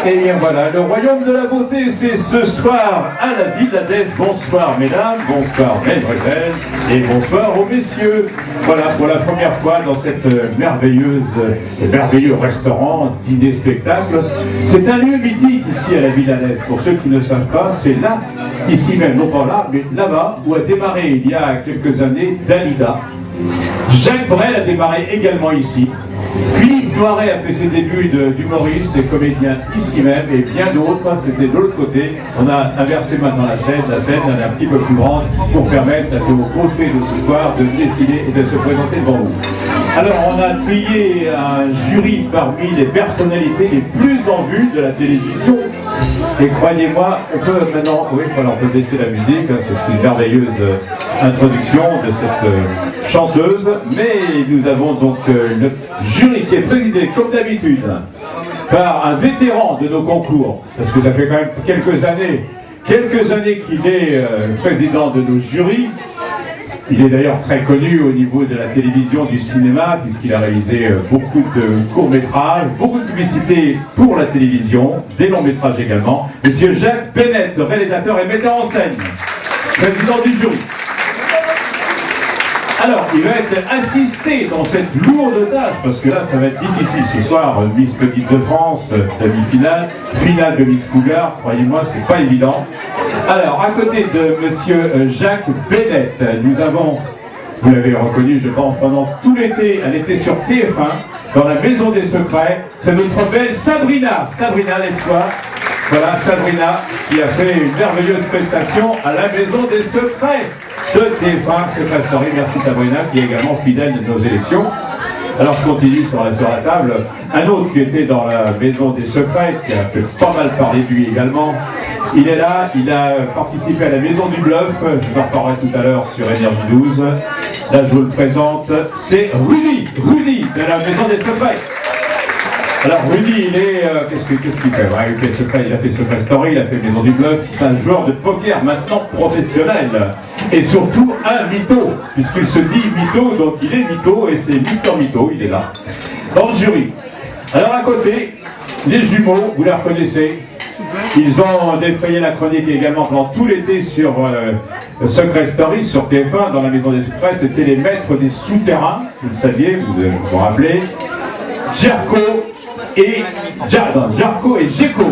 Et bien voilà, le royaume de la beauté, c'est ce soir à la Villa d'Est. Bonsoir mesdames, bonsoir mesdemoiselles et bonsoir aux messieurs. Voilà, pour la première fois dans cette merveilleux restaurant, dîner-spectacle. C'est un lieu mythique ici à la Villa d'Est. Pour ceux qui ne savent pas, c'est là, ici même, non pas là, mais là-bas, où a démarré il y a quelques années Dalida. Jacques Brel a démarré également ici. Philippe Noiret a fait ses débuts d'humoriste et comédien ici même, et bien d'autres, c'était de l'autre côté. On a inversé maintenant la scène, elle est un petit peu plus grande pour permettre aux beautés de ce soir de défiler et de se présenter devant vous. Alors on a trié un jury parmi les personnalités les plus en vue de la télévision. Et croyez-moi, on peut maintenant, oui, voilà, on peut baisser la musique, hein, c'est une merveilleuse introduction de cette chanteuse. Mais nous avons donc notre jury qui est présidé, comme d'habitude, par un vétéran de nos concours, parce que ça fait quand même quelques années qu'il est président de nos jurys. Il est d'ailleurs très connu au niveau de la télévision, du cinéma, puisqu'il a réalisé beaucoup de courts-métrages, beaucoup de publicités pour la télévision, des longs-métrages également. Monsieur Jacques Bennett, réalisateur et metteur en scène, président du jury. Alors, il va être assisté dans cette lourde tâche, parce que là, ça va être difficile ce soir. Miss Petite de France, demi-finale, finale de Miss Cougar, croyez-moi, c'est pas évident. Alors, à côté de monsieur Jacques Bennett, nous avons, vous l'avez reconnu, je pense, pendant tout l'été, elle était sur TF1, dans la Maison des Secrets, c'est notre belle Sabrina. Sabrina, lève-toi. Voilà, Sabrina, qui a fait une merveilleuse prestation à la Maison des Secrets de TF1, Secret Story. Merci Sabrina, qui est également fidèle de nos élections. Alors je continue sur la table. Un autre qui était dans la Maison des Secrets, qui a fait pas mal parler de lui également. Il est là, il a participé à la Maison du Bluff, je vous en reparlerai tout à l'heure sur Énergie 12. Là je vous le présente, c'est Rudy de la Maison des Secrets. Alors Rudy, il est, qu'est-ce qu'il fait? Ouais, il a fait Secret Story, il a fait Maison du Bluff, c'est un joueur de poker maintenant professionnel. Et surtout un mytho, puisqu'il se dit mytho, donc il est mytho, et c'est Mister Mytho, il est là, dans le jury. Alors à côté, les jumeaux, vous les reconnaissez, ils ont défrayé la chronique également pendant tout l'été sur Secret Story, sur TF1, dans la Maison des Secrets, c'était les maîtres des souterrains, vous le saviez, vous rappelez, Jerko et Géco,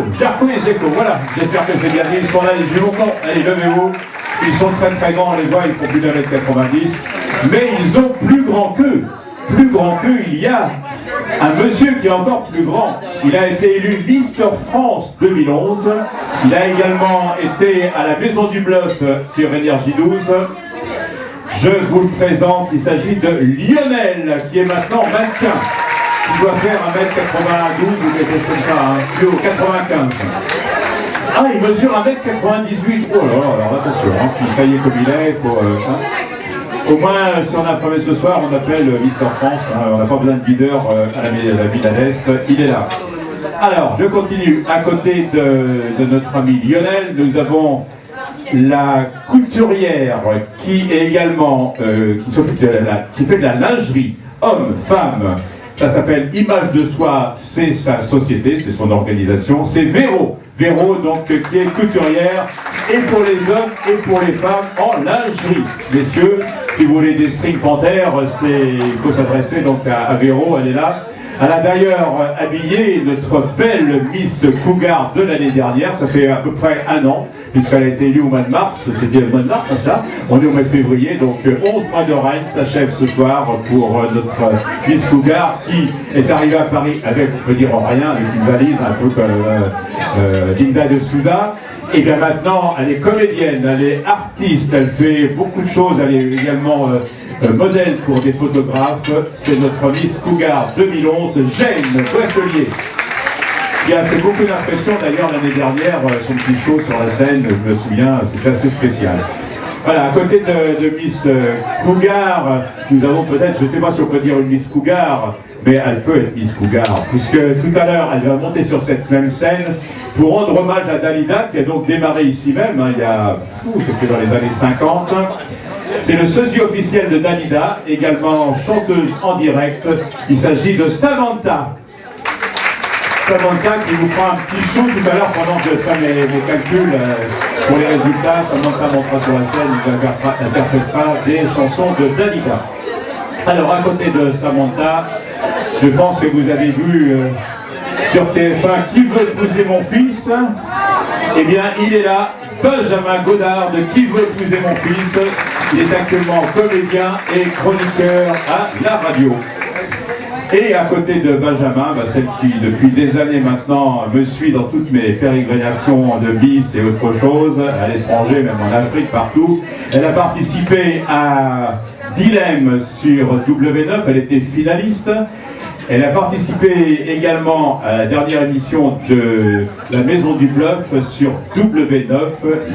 voilà, j'espère que c'est bien dit, ils sont là les jumeaux, allez levez-vous, ils sont très très grands, on les voit, ils font plus d'1m90, mais ils ont plus grand qu'eux, il y a un monsieur qui est encore plus grand, il a été élu Mister France 2011, il a également été à la Maison du Bluff sur Énergie 12, je vous le présente, il s'agit de Lionel, qui est maintenant mannequin. Il doit faire 1m92 ou quelque chose comme ça, hein, plus haut, 95. Ah, il mesure 1m98. Oh là là, alors attention, hein, il est taillé comme il est, il faut... Au moins, si on a un problème ce soir, on appelle Mister France, hein, on n'a pas besoin de leader à la Villa d'Est, il est là. Alors, je continue. À côté de notre ami Lionel, nous avons la couturière qui est également, qui fait de la lingerie, homme, femme. Ça s'appelle Image de Soi, c'est sa société, c'est son organisation. C'est Véro, donc qui est couturière, et pour les hommes et pour les femmes en lingerie. Messieurs, si vous voulez des string panthères, il faut s'adresser donc à Véro, elle est là. Elle a d'ailleurs habillé notre belle Miss Cougar de l'année dernière, ça fait à peu près un an, puisqu'elle a été élue au mois de mars, c'était le mois de mars, ça, on est au mois de février, donc 11 mois de règne s'achève ce soir pour notre Miss Cougar qui est arrivée à Paris avec, on peut dire rien, avec une valise un peu comme Linda de Souda. Et bien maintenant, elle est comédienne, elle est artiste, elle fait beaucoup de choses, elle est également modèle pour des photographes. C'est notre Miss Cougar 2011, Jane Boisselier, qui a fait beaucoup d'impression d'ailleurs l'année dernière, son petit show sur la scène, je me souviens, c'était assez spécial. Voilà, à côté de Miss Cougar, nous avons peut-être, je ne sais pas si on peut dire une Miss Cougar, mais elle peut être Miss Cougar, puisque tout à l'heure, elle va monter sur cette même scène pour rendre hommage à Dalida, qui a donc démarré ici même, hein, il y a, c'était dans les années 50. C'est le sosie officiel de Dalida, également chanteuse en direct. Il s'agit de Samantha. Samantha qui vous fera un petit show tout à l'heure pendant que je fais mes calculs pour les résultats. Samantha montera sur la scène, il interprétera des chansons de Danica. Alors à côté de Samantha, je pense que vous avez vu sur TF1 Qui veut épouser mon fils. Eh bien il est là, Benjamin Godard de Qui veut épouser mon fils. Il est actuellement comédien et chroniqueur à la radio. Et à côté de Benjamin, celle qui depuis des années maintenant me suit dans toutes mes pérégrinations de bis et autre chose, à l'étranger, même en Afrique, partout. Elle a participé à Dilemme sur W9, elle était finaliste. Elle a participé également à la dernière émission de La Maison du Bluff sur W9.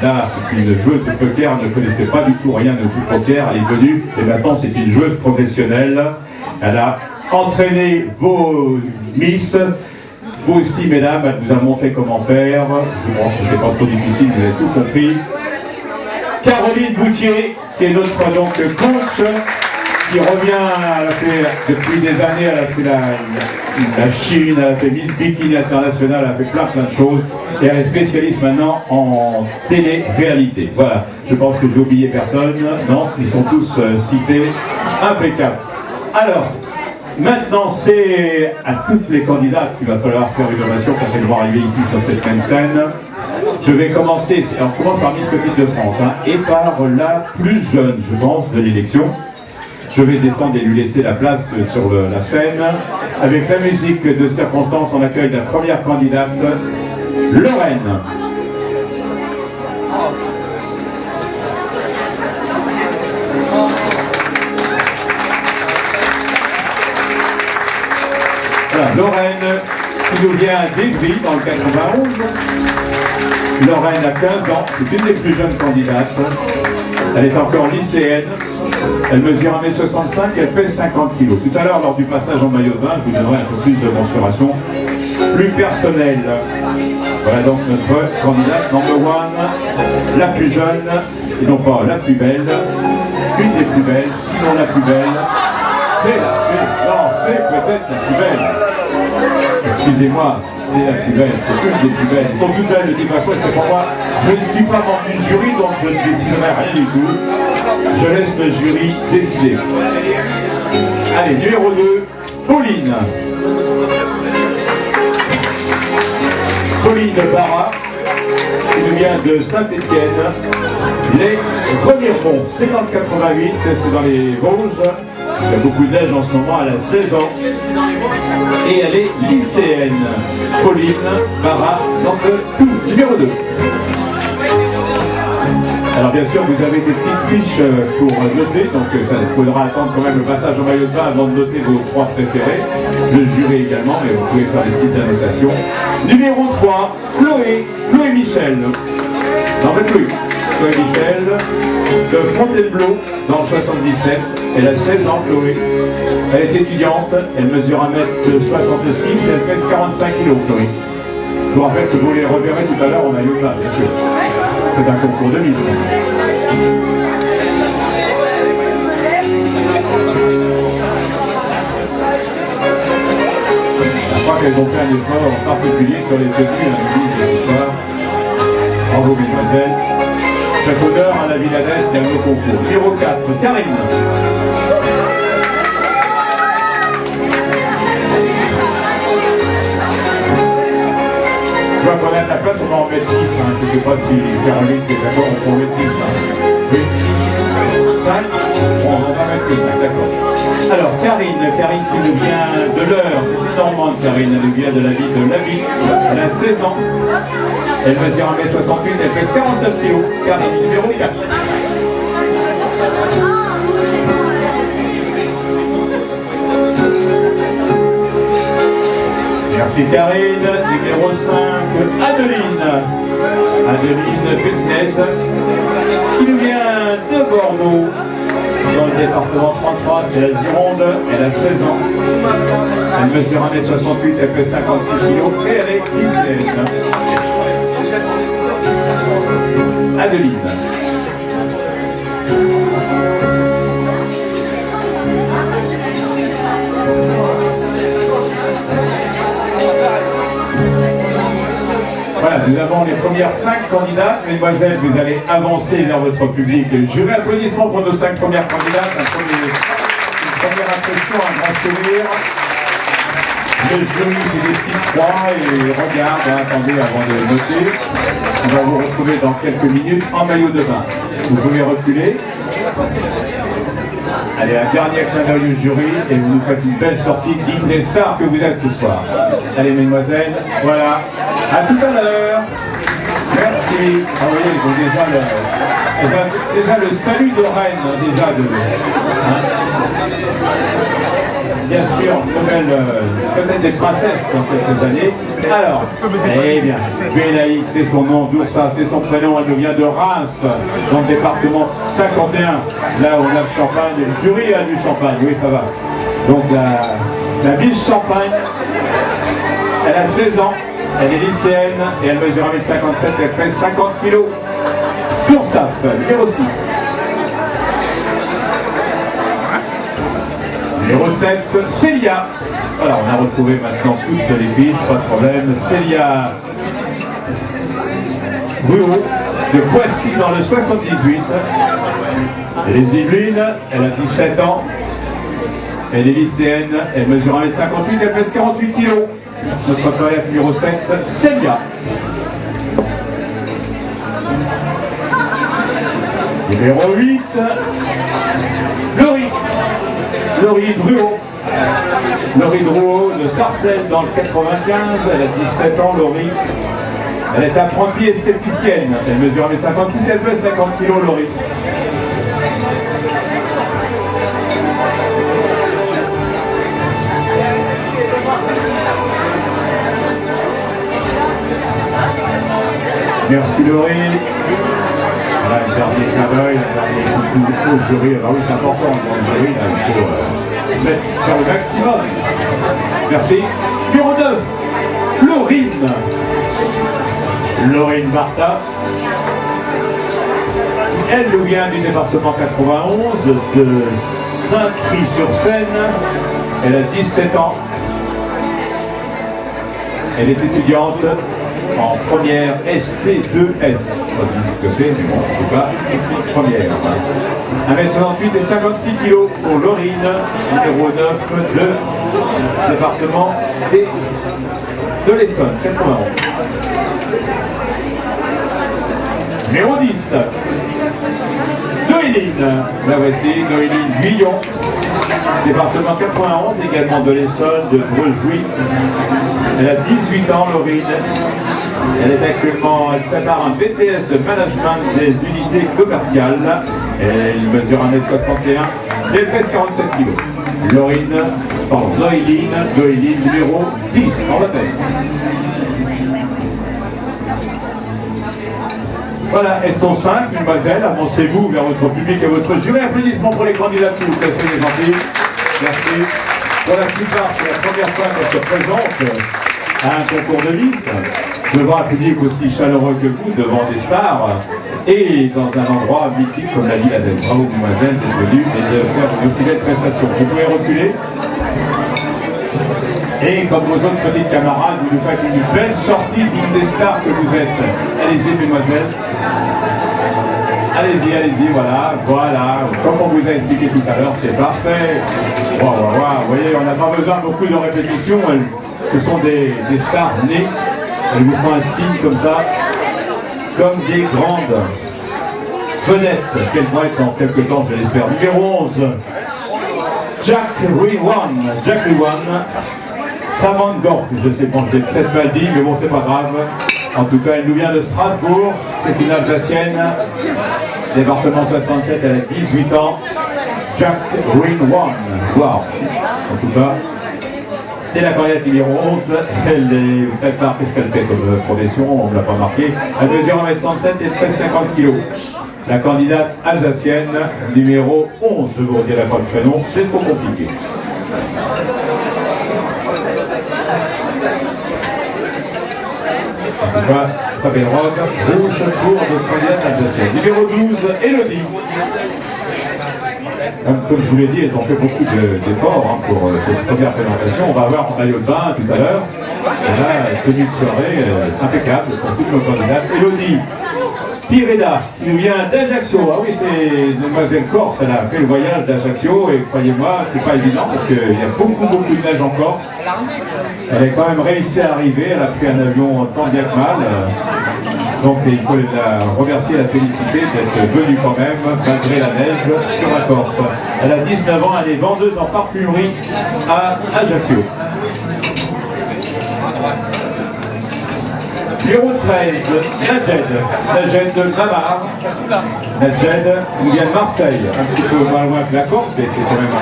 Là, c'est une joueuse de poker, elle ne connaissait pas du tout rien de poker, elle est venue et maintenant c'est une joueuse professionnelle. Elle a entraîné vos Miss, vous aussi mesdames, elle vous a montré comment faire. Je pense que c'est pas trop difficile, vous avez tout compris. Caroline Boutier, qui est notre donc coach, qui revient, elle a fait, depuis des années, elle a fait la Chine, elle a fait Miss Bikini International, elle a fait plein de choses, et elle est spécialiste maintenant en télé-réalité. Voilà, je pense que j'ai oublié personne, non, ils sont tous cités, impeccable. Alors, maintenant, c'est à toutes les candidates qu'il va falloir faire une ovation quand elles vont arriver ici sur cette même scène. Je vais commencer, on commence par Miss Petite de France, et par la plus jeune, je pense, de l'élection. Je vais descendre et lui laisser la place sur la scène. Avec la musique de circonstance, on accueille la première candidate, Lorraine. Voilà, Lorraine, qui nous vient d'Evry, dans le 91. Lorraine a 15 ans, c'est une des plus jeunes candidates. Elle est encore lycéenne. Elle mesure 1m65 et elle pèse 50 kg. Tout à l'heure, lors du passage en maillot de bain, je vous donnerai un peu plus de mensuration plus personnelle. Voilà donc notre candidate number one, la plus jeune, et non pas la plus belle, une des plus belles, sinon la plus belle. C'est peut-être la plus belle. Excusez-moi, c'est la plus belle, c'est une des plus belles. Elles sont toutes belles de toute façon, c'est pour moi. Je ne suis pas membre du jury, donc je ne déciderai rien du tout. Je laisse le jury décider. Allez, numéro 2, Pauline. Pauline Barra, qui nous vient de Saint-Étienne. Les Remiremont, 50-88, c'est dans les Vosges. Il y a beaucoup de neige en ce moment, elle a 16 ans. Et elle est lycéenne. Pauline Barra, donc tout, numéro 2. Alors bien sûr, vous avez des petites fiches pour noter, donc ça il faudra attendre quand même le passage au maillot de bain avant de noter vos 3 préférés. Le jury également, mais vous pouvez faire des petites annotations. Numéro 3, Chloé Michel. Non, mais plus. Chloé Michel, de Fontainebleau, dans le 77. Elle a 16 ans, Chloé. Elle est étudiante, elle mesure 1m66 et elle pèse 45 kg, Chloé. Je vous rappelle que vous les reverrez tout à l'heure au maillot de bain, bien sûr. C'est un concours de mise. Je crois qu'elles ont fait un effort particulier sur les tenues à l'église de ce soir. Bravo mesdemoiselles. Chaque honneur à la Villanesse et à nos concours. Numéro 4, Karine. Je vois qu'on a de la place, on va en mettre 10. Je ne sais pas si Caroline est d'accord, on peut en mettre 10. Oui. 5 on va mettre que 5, d'accord. Alors, Karine qui nous vient de l'Eure, c'est Normande, Karine, elle nous vient de la ville de Laville. Elle a 16 ans. Elle mesure 1m68, elle pèse 49 kg. Karine, numéro 4. Merci Karine. Numéro 5, Adeline. Adeline Putnez, qui nous vient de Bordeaux, dans le département 33, c'est la Gironde. Elle a 16 ans. Elle mesure 1m68, elle pèse 56 kg et elle est lycéenne. Adeline. Voilà, nous avons les premières 5 candidates. Mesdemoiselles, vous allez avancer vers votre public. Jury, applaudissements pour nos 5 premières candidates. Une première impression, un grand sourire. Le jury fait des petites croix et regarde, attendez avant de noter. On va vous retrouver dans quelques minutes en maillot de bain. Vous pouvez reculer. Allez, un dernier clin d'œil au jury et vous nous faites une belle sortie digne des stars que vous êtes ce soir. Allez, mesdemoiselles, voilà. À tout à l'heure. Merci. Ah, vous voyez, ils ont déjà le salut de reine, déjà de. Bien sûr, peut-être des princesses dans quelques années. Alors, eh bien, Bélaïque, c'est son nom, Doursa, c'est son prénom, elle nous vient de Reims, dans le département 51, là où on a le champagne, le jury a du champagne, oui ça va. Donc la Miss Champagne, elle a 16 ans, elle est lycéenne et elle mesure 1,57 m, elle pèse 50 kg. Doursa, numéro 6. Numéro 7, Célia. Voilà, on a retrouvé maintenant toutes les fiches, pas de problème. Célia Ruot, de Poissy dans le 78. Elle est Yvelines, elle a 17 ans. Elle est lycéenne, elle mesure 1,58 m, elle pèse 48 kg. Notre collègue numéro 7, Célia. Numéro 8, Laurie Druot. Laurie Druot de Sarcelles dans le 95, elle a 17 ans, Laurie. Elle est apprentie esthéticienne, elle mesure 1,56 m, elle pèse 50 kg, Laurie. Merci Laurie. Voilà, le dernier clin d'œil, le dernier coup au jury. Alors oui, c'est important, dans le jury, là, il faut faire le maximum. Merci. Numéro 9, Laurine Martha. Elle nous vient du département 91, de Saint-Prix-sur-Seine. Elle a 17 ans. Elle est étudiante en première ST2S. Je ne sais pas ce que c'est, mais bon, en tout cas, première. 1,68 m et 56 kg pour Laurine, numéro 9 de département de l'Essonne, 91. Numéro 10, Noéline. La voici, Noéline Guillon, département 91, également de l'Essonne, de Brejouy. Elle a 18 ans, Laurine. Elle est actuellement, elle prépare un BTS de management des unités commerciales. Elle mesure 1,61 m et elle pèse 47 kg. Noéline, numéro 10, en retête. Voilà, elles sont 5, mesdemoiselles. Avancez-vous vers votre public et votre jury. Applaudissements pour les candidats, s'il vous plaît, soyez gentils. Merci. Pour la plupart, c'est la première fois qu'elles se présentent à un concours de Miss, devant un public aussi chaleureux que vous, devant des stars, et dans un endroit mythique comme la Villa d'El. Bravo, mesdemoiselles, d'être venues et de faire une aussi belle prestation. Vous pouvez reculer. Et comme vos autres petites camarades, vous nous faites une belle sortie digne des stars que vous êtes. Allez-y, mesdemoiselles. Allez-y, voilà. Comme on vous a expliqué tout à l'heure, c'est parfait. Wow. Vous voyez, on n'a pas besoin de beaucoup de répétitions. Ce sont des stars nées. Elles vous font un signe comme ça, comme des grandes vedettes qu'elles vont être dans quelques temps, je l'espère. Numéro 11, Jack Rewan. Samantha Gork, je sais pas, je l'ai peut-être mal dit, mais bon, c'est pas grave. En tout cas, elle nous vient de Strasbourg, c'est une Alsacienne, département 67, elle a 18 ans. Jack Rewan. Wow. En tout cas, c'est la candidate numéro 11. Vous faites part, qu'est-ce qu'elle fait comme profession, on ne l'a pas marqué. Elle mesure 1,67 m et pèse 50 kg. La candidate alsacienne numéro 11, je vous redirai pas le prénom, c'est trop compliqué. En tout cas, très belle robe, rouge pour notre candidate alsacienne. Numéro 12, Elodie. Comme je vous l'ai dit, elles ont fait beaucoup d'efforts pour cette première présentation. On va voir en maillot de bain tout à l'heure. tenue de soirée impeccable pour toutes nos candidates. Elodie Pireda, qui nous vient d'Ajaccio. Ah oui, c'est demoiselle Corse, elle a fait le voyage d'Ajaccio et croyez-moi, c'est pas évident parce qu'il y a beaucoup de neige en Corse. Elle a quand même réussi à arriver, elle a pris un avion tant bien que mal. Donc il faut la remercier, la féliciter d'être venue quand même, malgré la neige, sur la Corse. Elle a 19 ans, elle est vendeuse en parfumerie à Ajaccio. Numéro 13, Najed de Gramar. Najed, nous vient de Marseille, un petit peu moins loin que la Corse, mais c'est quand même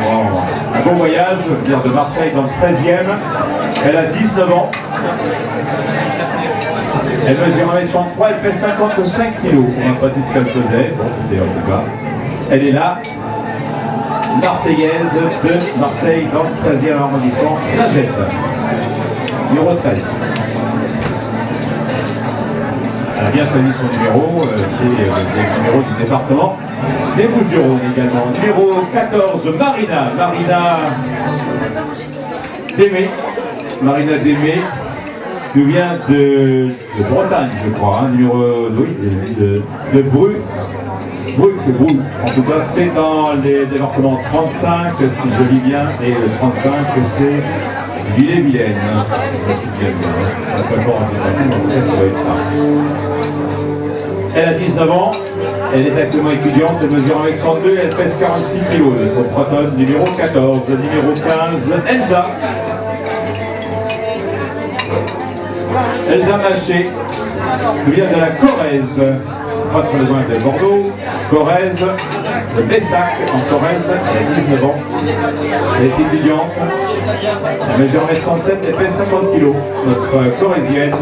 un bon voyage, vient de Marseille dans le 13e. Elle a 19 ans. Elle mesure 1m63, elle fait 55 kg. On n'a pas dit ce qu'elle faisait, bon, c'est en tout cas. Elle est là, Marseillaise de Marseille, dans le 13e arrondissement, Najed. Numéro 13. Elle a bien choisi son numéro, c'est le numéro du département des Bouches-du-Rhône également. Numéro 14, Marina Démé. Marina Démé nous vient de Bretagne, je crois, hein, numéro de Bru. En tout cas, c'est dans les départements 35, si je lis bien, et le 35, c'est Villers-Vilaine. Elle a 19 ans, elle est actuellement étudiante, elle mesure 1m62, elle pèse 46 kg. Son protonne numéro 14, numéro 15, Elsa Maché, qui vient de la Corrèze, pas très loin de Bordeaux, Corrèze, de Bessac en Corrèze, elle a 19 ans, elle est étudiante, elle mesure 1m67, elle pèse 50 kg. Notre corrézienne,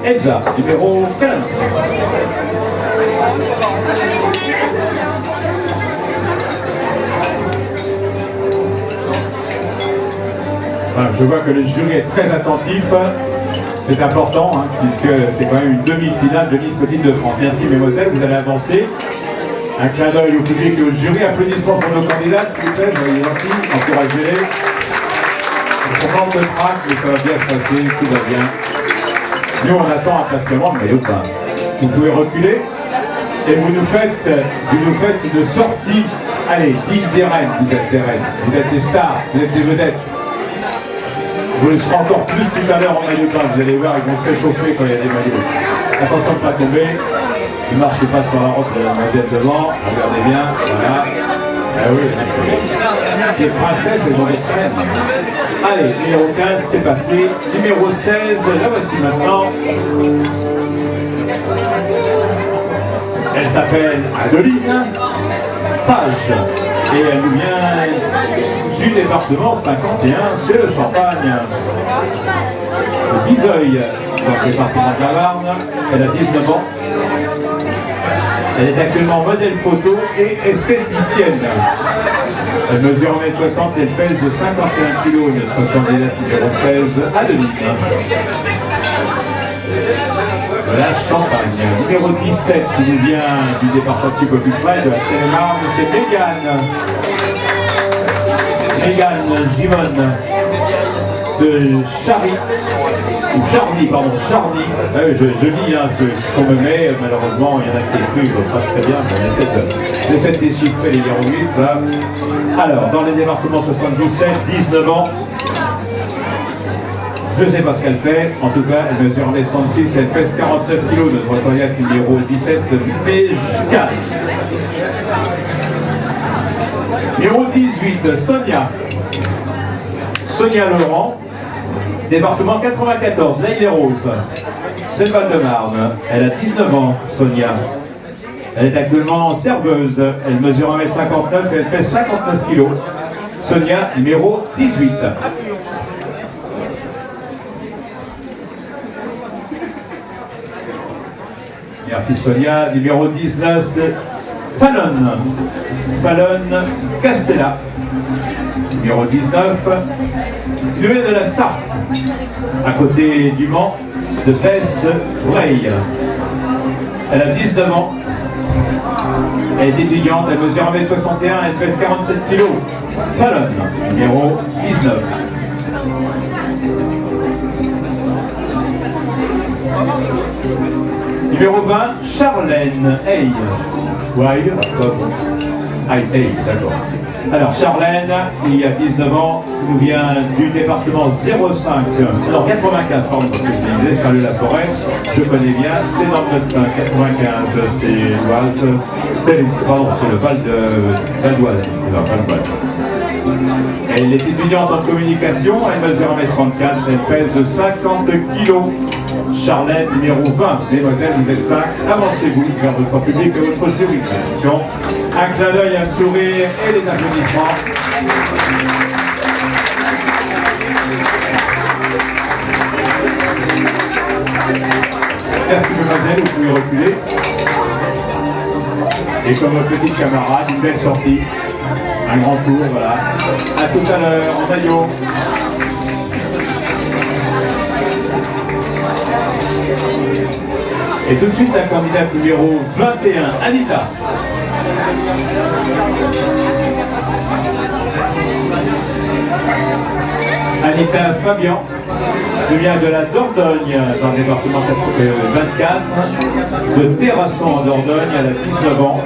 Elsa, numéro 15. Voilà, je vois que le jury est très attentif. C'est important, hein, puisque c'est quand même une demi-finale de Miss Petite de France. Merci mesdemoiselles, vous allez avancer. Un clin d'œil au public et au jury. Applaudissements pour nos candidats, s'il vous plaît, soyez gentils, encouragez-les. On manque de trac, mais ça va bien se passer, tout va bien. Nous, on attend impatiemment le maillot de bain. Vous pouvez reculer et vous nous faites une sortie. Allez, dites des reines, vous êtes des reines, vous êtes des stars, vous êtes des vedettes. Vous le serez encore plus tout à l'heure en maillot de bain, vous allez voir, ils vont se réchauffer quand il y a des maillots. Attention de ne pas tomber, ne marchez pas sur la route de la maisette devant, regardez bien, voilà. Ah oui, les princesses, elles vont être reines. Allez, numéro 15, c'est passé. Numéro 16, la voici maintenant. Elle s'appelle Adeline Page. Et elle nous vient du département 51, c'est le Champagne. Le Biseuil, dans le département de la Marne. Elle a 19 ans. Elle est actuellement modèle photo et esthéticienne. Elle mesure 1m60, elle pèse 51 kg, notre candidate numéro 16, Adeline. La Champagne. Numéro 17 qui nous vient du département un petit peu plus près de la Seine-et-Marne, c'est Mégane Gimone de Charny, je lis hein, ce qu'on me met, malheureusement il y en a qui écrivent pas très bien, mais j'essaie de déchiffrer les hiéroglyphes là. Alors, dans les départements 77, 19 ans, je ne sais pas ce qu'elle fait, en tout cas elle mesure 1m66, elle pèse 49 kg, notre candidate numéro 17, Mégane. Numéro 18, Sonia Laurent, département 94, l'Île-et-Rose, c'est le Val-de-Marne. Elle a 19 ans, Sonia. Elle est actuellement serveuse. Elle mesure 1m59 et elle pèse 59 kg. Sonia, numéro 18. Merci Sonia. Numéro 19, Fallon Castella. Numéro 19, il vient de la Sarthe, à côté du Mans, de Besse-Breil. Elle a 19 ans. Elle est étudiante, elle mesure 1m61, elle pèse 47 kg. Fallon, numéro 19. Numéro 20, Charlène Hey. Ouais, Hey, d'accord. Alors, Charlène, il y a 19 ans, nous vient du département 05, alors 95, pardon, parce que je disais Saint-Leu-la-Forêt, je connais bien, c'est dans le 95, c'est l'Oise, pardon, c'est le Val d'Oise, Elle est étudiante en communication, elle mesure 1m34, elle pèse 50 kg. Charlène, numéro 20. Mesdemoiselles, vous êtes 5. Avancez-vous vers votre public et votre jury. Un clin d'œil, un sourire et les applaudissements. Merci, mesdemoiselles, vous pouvez reculer. Et comme votre petite camarade, une belle sortie. Un grand tour, voilà. À tout à l'heure, en maillot. Et tout de suite, la candidate numéro 21, Anita. Anita Fabian, qui vient de la Dordogne, dans le département 24, de Terrasson en Dordogne, elle a 19 ans.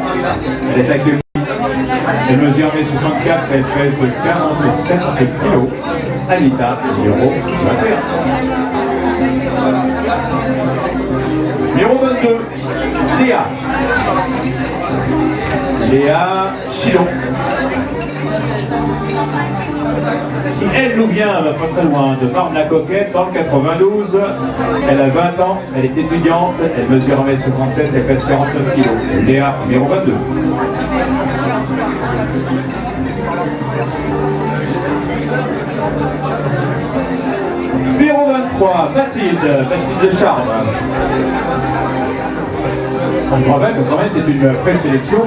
Elle est accueillie. Elle mesure 1m64, elle pèse 47 kg. Anita, numéro 21. Numéro 22, Léa. Léa Chilon. Qui, elle, nous vient pas très loin de Marne-la-Coquette, dans le 92. Elle a 20 ans, elle est étudiante, elle mesure 1m67, elle pèse 49 kg. Léa, numéro 22. Numéro 23, Mathilde Charme. On me rappelle que quand même c'est une présélection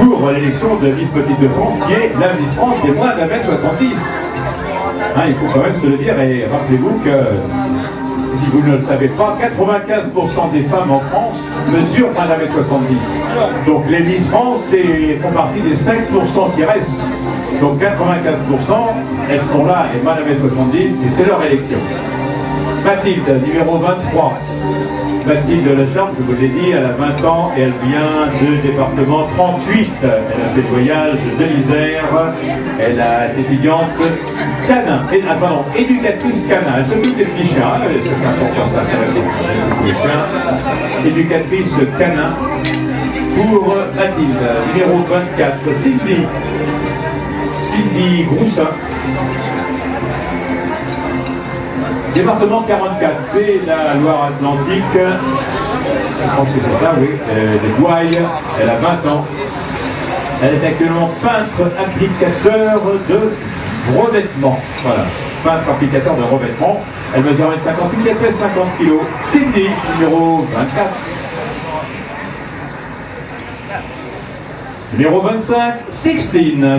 pour l'élection de Miss Petite de France, qui est la Miss France des moins d'1m70. Hein, il faut quand même se le dire, et rappelez-vous que, si vous ne le savez pas, 95% des femmes en France mesurent moins d'1m70. Donc les Miss France font partie des 5% qui restent. Donc 95%, elles sont là et moins d'1m70, et c'est leur élection. Mathilde, numéro 23. Mathilde Lecharme, je vous l'ai dit, elle a 20 ans et elle vient du département 38. Elle a fait le voyage de l'Isère. Elle est étudiante canin, éducatrice canin. Elle s'occupe des petits chiens, c'est important ça, les chiens. Éducatrice canin pour Mathilde. Numéro 24, Cindy Groussin. Département 44, c'est la Loire-Atlantique. Je pense que c'est ça, oui. De Gouaille, elle a 20 ans. Elle est actuellement peintre applicateur de revêtement. Voilà, peintre applicateur de revêtement. Elle mesure 1m58, elle pèse 50 kg. Cindy, numéro 24. Numéro 25, Sixtine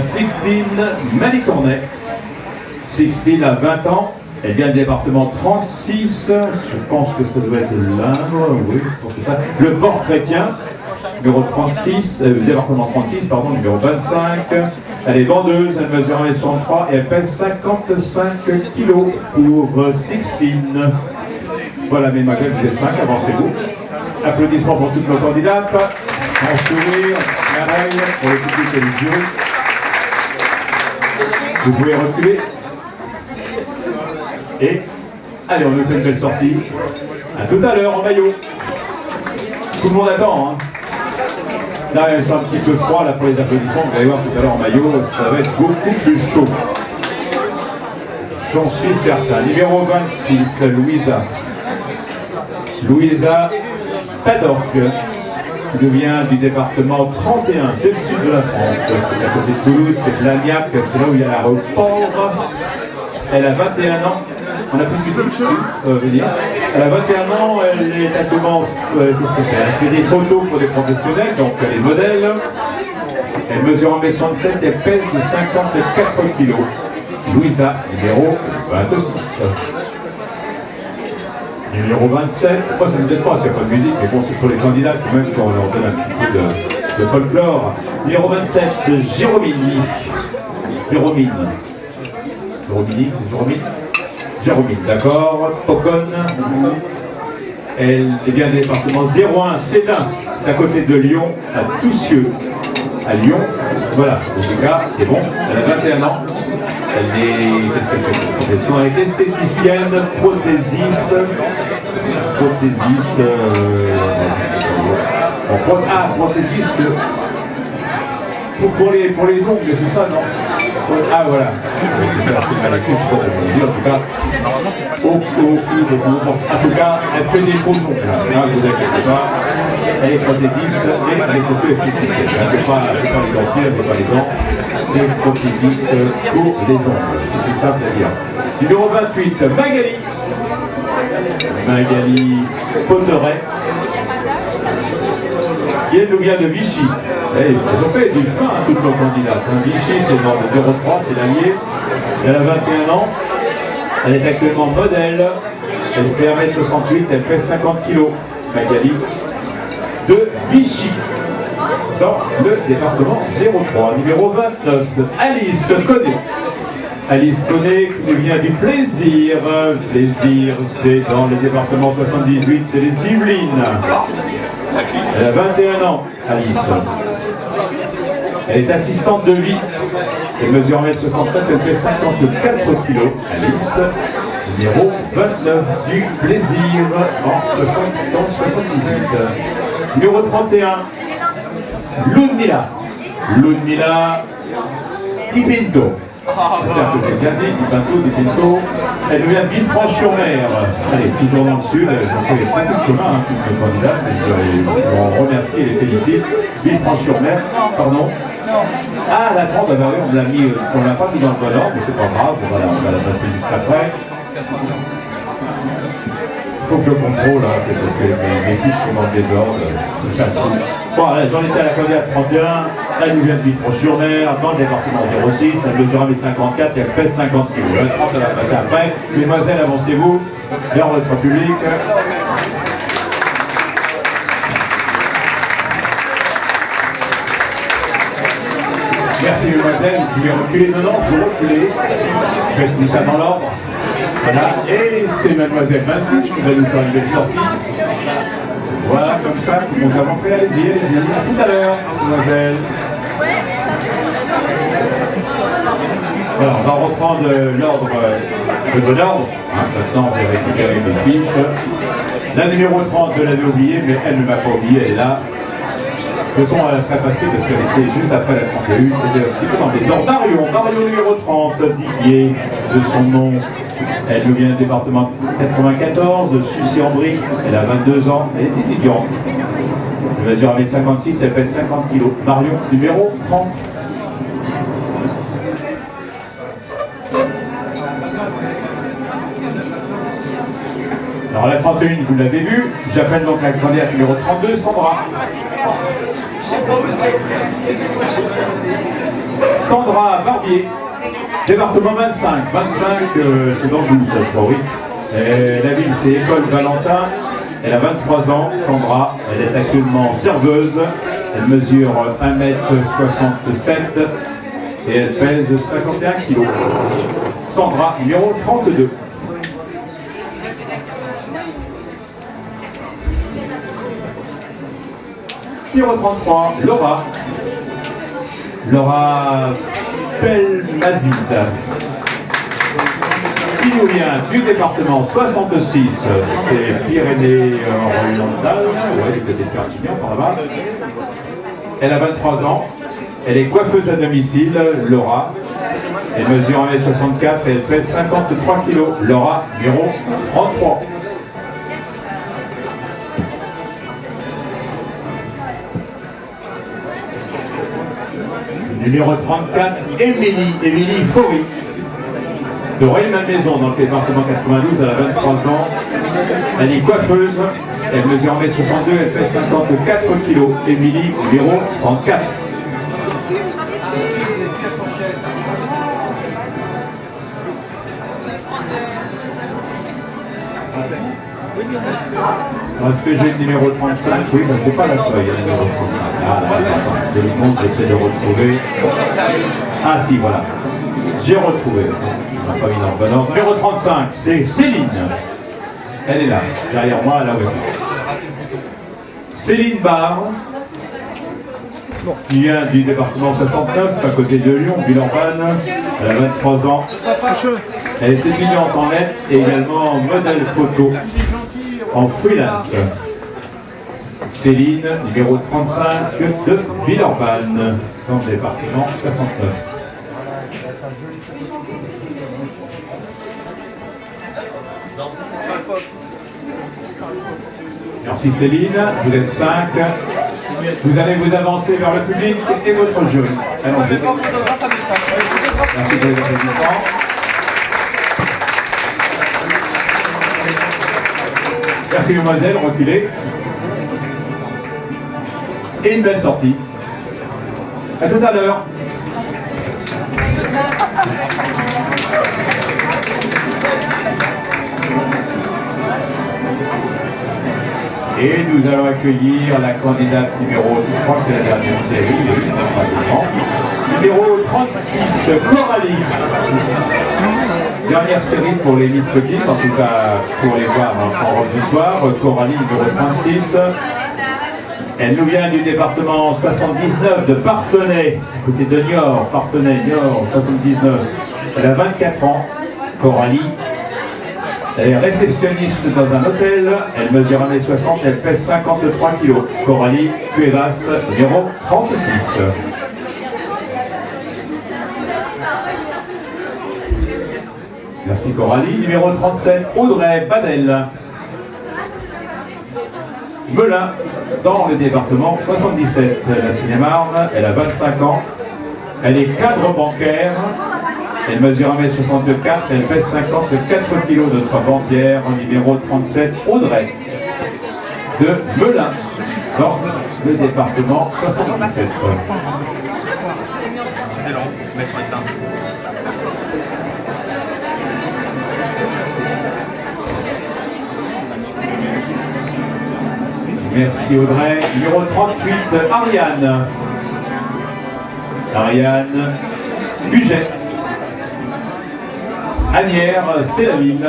Malicornet. Sixtine a 20 ans. Elle vient du département 36, je pense que ça doit être l'Indre, oui, je pense que ça. Le Port-Chrétien, numéro 36, département 36, pardon, numéro 25. Elle est vendeuse, elle mesure 1m63 et elle pèse 55 kg pour Sixtine. Voilà, mesdemoiselles, vous êtes 5, avancez-vous. Applaudissements pour toutes nos candidates. En sourire, merveille pour le public et les yeux. Vous pouvez reculer. Et, allez, on nous fait une belle sortie. À tout à l'heure en maillot. Tout le monde attend, hein. Là, c'est un petit peu froid là pour les applaudissements. Vous allez voir tout à l'heure en maillot, ça va être beaucoup plus chaud. J'en suis certain. Numéro 26, Louisa Padorc, qui nous vient du département 31, c'est le sud de la France. C'est à côté de Toulouse, c'est Blagnac, c'est là où il y a l'aéroport. Elle a 21 ans. On a tout de suite venir. Elle a 21 ans, elle est actuellement, elle fait des photos pour des professionnels, donc elle est modèle. Elle mesure 1m67 et elle pèse de 54 kg. Louisa, numéro 26. Numéro 27, moi ça ne me gêne pas, s'il n'y a pas de musique, mais bon, c'est pour les candidats quand même qu'on leur donne un petit peu de folklore. Numéro 27, Jérômini. Jérômini, c'est Jérômine, d'accord. Pocon. Elle vient du département 01, Célin, c'est à côté de Lyon, à Toussieux, à Lyon. Voilà, en tout cas, c'est bon. Elle a 21 ans. Elle est, qu'est-ce qu'elle fait comme profession? Elle est esthéticienne, prothésiste, prothésiste pour les ongles, c'est ça, non? Ah voilà, en tout cas, elle fait des faux ongles, ne vous inquiétez pas, elle est prothésiste et elle est surtout esthéticienne. C'est pas les dentiers, c'est pas les dents, c'est prothésiste pour les ongles, c'est tout simple à dire. Numéro 28, Magali Potteret, qui elle nous vient de Vichy. Elles ont fait du chemin, toutes nos candidates. Vichy, c'est dans le 03, c'est l'Allier. Elle a 21 ans. Elle est actuellement modèle. Elle fait 1m68, elle fait 50 kg. Magali de Vichy, dans le département 03. Numéro 29, Alice Connet. Alice Connet qui nous vient du Plaisir. Plaisir, c'est dans le département 78, c'est les Yvelines. Elle a 21 ans, Alice. Elle est assistante de vie. Elle mesure 1m69, elle fait 54 kg. Alice, numéro 29 du Plaisir, en 78. Numéro 31, Ludmila Dipinto. J'espère que j'ai bien dit, Dipinto. Elle nous vient de Villefranche-sur-Mer. Allez, toujours dans le sud, j'en fais beaucoup de chemin, toutes mes candidates, je en remercie et les félicite. Villefranche-sur-Mer, pardon. Ah, la 30, on l'a pas mis dans le bon ordre, mais c'est pas grave, on va la passer juste après. Il faut que je contrôle, hein, c'est parce que mes fiches sont dans le désordre, je chasse tout. Bon, allez, j'en étais à la candidate 31, elle nous vient de Villefranche-sur-Mer, dans le département 06, elle mesure 1m54 et elle pèse 50 kg. La 30, elle va passer après. Mesdemoiselles, avancez-vous vers votre public. Merci mesdemoiselles, vous pouvez reculer, non, vous reculez, faites tout ça dans l'ordre. Voilà, et c'est mademoiselle 26 qui va nous faire une belle sortie. Voilà, comme ça, nous avons fait, allez-y, à tout à l'heure, mademoiselle. Alors, on va reprendre l'ordre, le bon ordre. Maintenant, on va récupérer mes fiches. La numéro 30, je l'avais oubliée, mais elle ne m'a pas oublié, elle est là. De toute façon, elle serait passée parce qu'elle était juste après la 31, c'était un petit peu dans les ordres. Marion numéro 30, Didier, de son nom. Elle nous vient du département 94, de Sucy-en-Brie. Elle a 22 ans, elle est étudiante. Elle mesure 1m56, elle pèse 50 kg. Marion numéro 30. Alors la 31, vous l'avez vu, j'appelle donc la candidate numéro 32, Sandra. Sandra Barbier, département 25. 25, c'est dans le 12, je crois, oui. La ville, c'est École Valentin. Elle a 23 ans, Sandra. Elle est actuellement serveuse. Elle mesure 1m67 et elle pèse 51 kg. Sandra, numéro 32. Numéro 33, Laura Pelmaziz, qui nous vient du département 66, c'est Pyrénées-Orientales, ouais, du côté de Perpignan par là-bas. Elle a 23 ans, elle est coiffeuse à domicile, Laura. Elle mesure 1m64 et elle fait 53 kg. Laura, numéro 33. Numéro 34, Émilie Faury, de Rueil-Malmaison, dans le département 92, elle a 23 ans. Elle est coiffeuse, elle mesure 1m62, elle fait 54 kg. Émilie, numéro 34. Est-ce que j'ai le numéro 35? Oui, mais c'est pas la feuille, le numéro 35. Ah, là, je le compte, j'essaie de retrouver. Ah, si, voilà. J'ai retrouvé. On n'a pas mis dans le bon ordre. Numéro 35, c'est Céline. Elle est là, derrière moi, là aussi. Céline Barre, qui vient du département 69, à côté de Lyon, Villeurbanne. Elle a 23 ans. Elle est étudiante en lettres et également modèle photo en freelance. Céline, numéro 35 de Villeurbanne, dans le département 69. Merci Céline, vous êtes 5. Vous allez vous avancer vers le public et votre jury. Allons-y. Merci pour les applaudissements. Merci mademoiselle, reculez. Et une belle sortie. À tout à l'heure. Et nous allons accueillir la candidate numéro, je crois que c'est la dernière série, numéro 36, Coralie. Dernière série pour les Miss Petites, en tout cas pour les voir en robe du soir. Coralie, numéro 36. Elle nous vient du département 79 de Parthenay, à côté de Niort, Parthenay, Niort, 79. Elle a 24 ans, Coralie. Elle est réceptionniste dans un hôtel, elle mesure 1m60, elle pèse 53 kg. Coralie Cuevas, numéro 36. Merci Coralie. Numéro 37, Audrey Badel. Melun, dans le département 77. La Seine-et-Marne, elle a 25 ans. Elle est cadre bancaire. Elle mesure 1m64, elle pèse 54 kg, notre banquière, numéro 37, Audrey, de Melun, dans le département 77. Merci Audrey. Numéro 38, Ariane. Ariane Buget. Agnières, c'est la ville,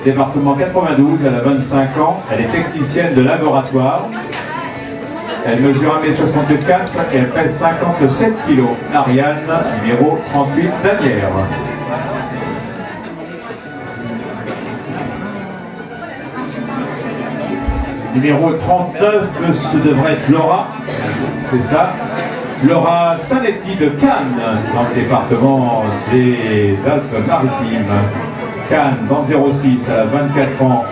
département 92, elle a 25 ans, elle est technicienne de laboratoire, elle mesure 1m64 et elle pèse 57 kg. Ariane, numéro 38 d'Agnières. Numéro 39, ce devrait être Laura, c'est ça. Laura Sanetti de Cannes, dans le département des Alpes-Maritimes. Cannes, dans 06, elle a 24 ans.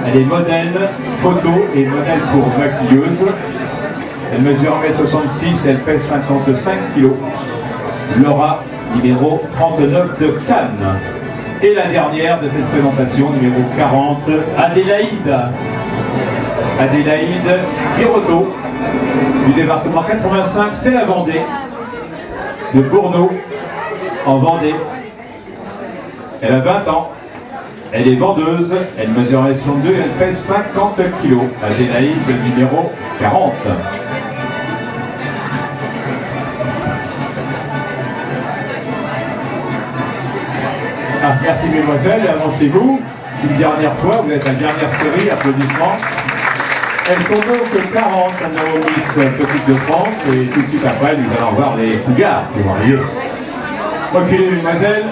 Elle est modèle, photo et modèle pour maquilleuse. Elle mesure 1m66, elle pèse 55 kg. Laura, numéro 39 de Cannes. Et la dernière de cette présentation, numéro 40, Adélaïde. Adélaïde Birotteau, du département 85, c'est la Vendée, de Bourneau, en Vendée. Elle a 20 ans, elle est vendeuse, elle mesure 1m62 et elle pèse 50 kg. Adélaïde, numéro 40. Ah, merci mesdemoiselles, avancez-vous. Une dernière fois, vous êtes la dernière série, applaudissements. Elles sont donc 40 à nos Miss Petites de France et tout de suite après nous allons voir les Cougars qui vont arriver. Reculez mesdemoiselles.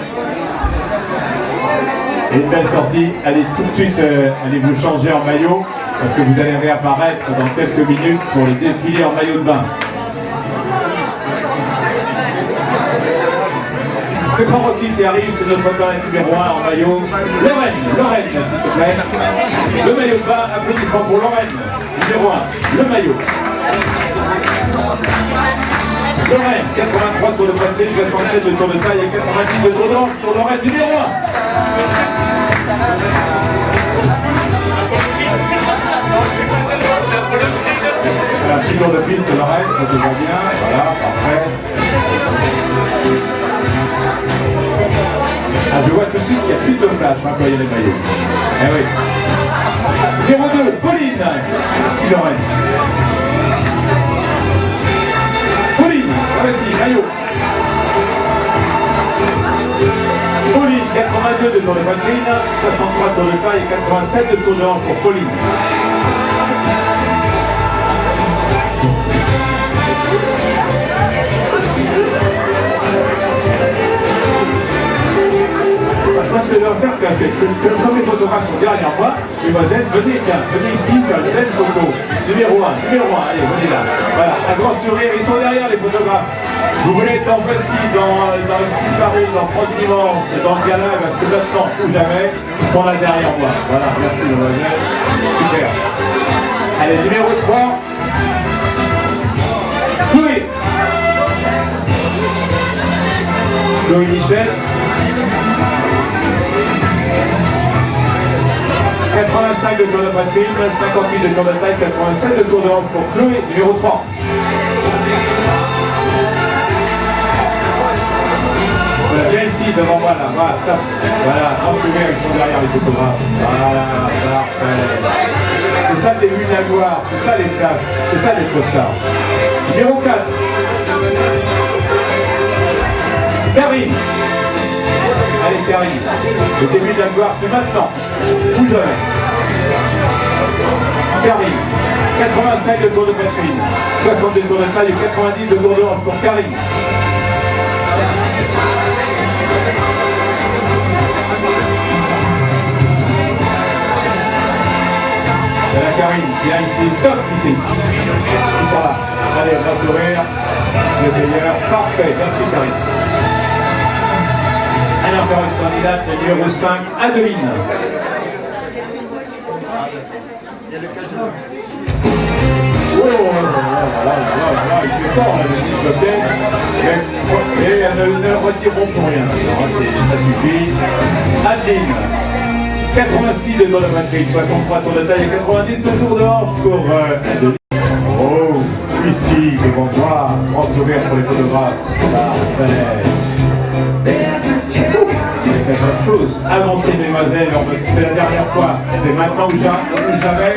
Et une belle sortie. Allez tout de suite, allez vous changer en maillot parce que vous allez réapparaître dans quelques minutes pour les défilés en maillot de bain. C'est pas Rocky qui arrive, c'est notre talent numéro 1 en maillot. Lorraine, s'il te plaît. Le maillot de bain, applaudissements pour Lorraine. Numéro 1, le maillot. Lorraine, 83 tours de poitrine, 67 de tour de taille et 90 de tour de hanche pour Lorraine, numéro 1. Un petit tour de piste, Lorraine, ça te va bien. Voilà, parfait. Ah, je vois tout de suite qu'il n'y a plus de place quand il y a les maillots. Eh oui. Numéro 2, Pauline. Merci Lorraine. Pauline, voici, maillot. Pauline, 90 82 de tour de poitrine, 63 tours de taille et 87 de tour de hanche pour Pauline. Moi, ce que je vais faire, c'est que comme les photographes sont derrière moi, les voisins, venez ici, faire une belle photo. Numéro 1, allez, venez là. Voilà, un grand sourire, ils sont derrière les photographes. Vous voulez être dans Prestige, dans le Style Paris, dans France Dimanche, dans le Gala, parce que maintenant ou jamais, ils sont là derrière moi. Voilà, merci les voisins. Super. Allez, numéro 3. Chloé. Chloé Michel. 85 de tour de poitrine, 58 de tour de taille, 87 de tour de hanche pour Chloé, numéro 3. Voilà, viens ici devant moi là, voilà, top. Voilà, entourés, ils sont derrière les photographes. Voilà, parfait. C'est ça le début de la gloire, c'est ça les flashs, c'est ça les stars. Numéro 4. Karine. Allez Karine, le début de la gloire c'est maintenant. Vous jeune. Karine, 85 de tour de poitrine, 60 de tour de taille et 90 de tour de hanche pour Karine. C'est la Karine qui vient ici, stop ici. Ils sont là. Allez, on va sourire. Le meilleur, parfait, merci Karine. Alors, encore une candidate, numéro 5, Adeline. Oh là là, il fait fort, et elles ne retireront pour rien. Ça suffit. Adeline, 86 de tour de poitrine, 63 tours de taille et 90 de tour de hanche pour Adeline. Oh, ici, c'est bon voir, grand sourire pour les photographes. Parfait. Chose. Avancez mesdemoiselles, c'est la dernière fois, c'est maintenant ou jamais,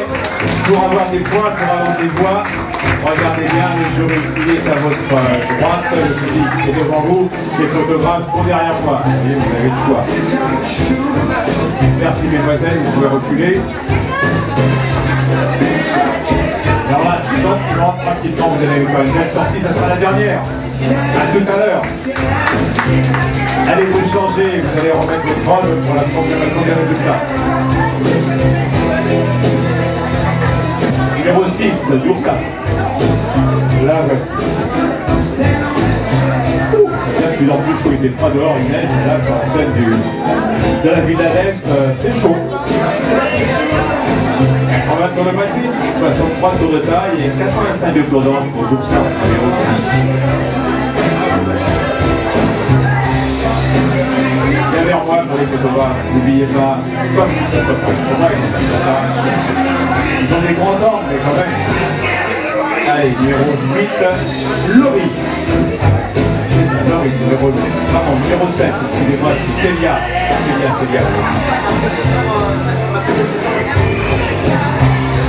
pour avoir des points, pour avoir des voix, regardez bien le jury, il est à votre droite, le public est devant vous, les photographes sont derrière moi, vous avez le choix. Merci mesdemoiselles, vous pouvez reculer. Alors là, tranquillement, vous allez faire une belle sortie, ça sera la dernière. À tout à l'heure. Allez vous changer, vous allez remettre votre robe pour la proclamation des résultats. Numéro 6, Doursa. Là, voici. Là, de plus en plus chaud, il était froid dehors, il neige, et là, sur la scène de la ville à l'Est, c'est chaud. On va tour de poitrine, 63 tours de taille et 85 de tour d'hanche pour Doursa, numéro 6. Viens vers moi pour les photographes, n'oubliez pas, comme ils ont des grands ordres, mais quand même. Allez, numéro 8, Laurie. Laurie, numéro 7, excusez-moi, c'est Célia.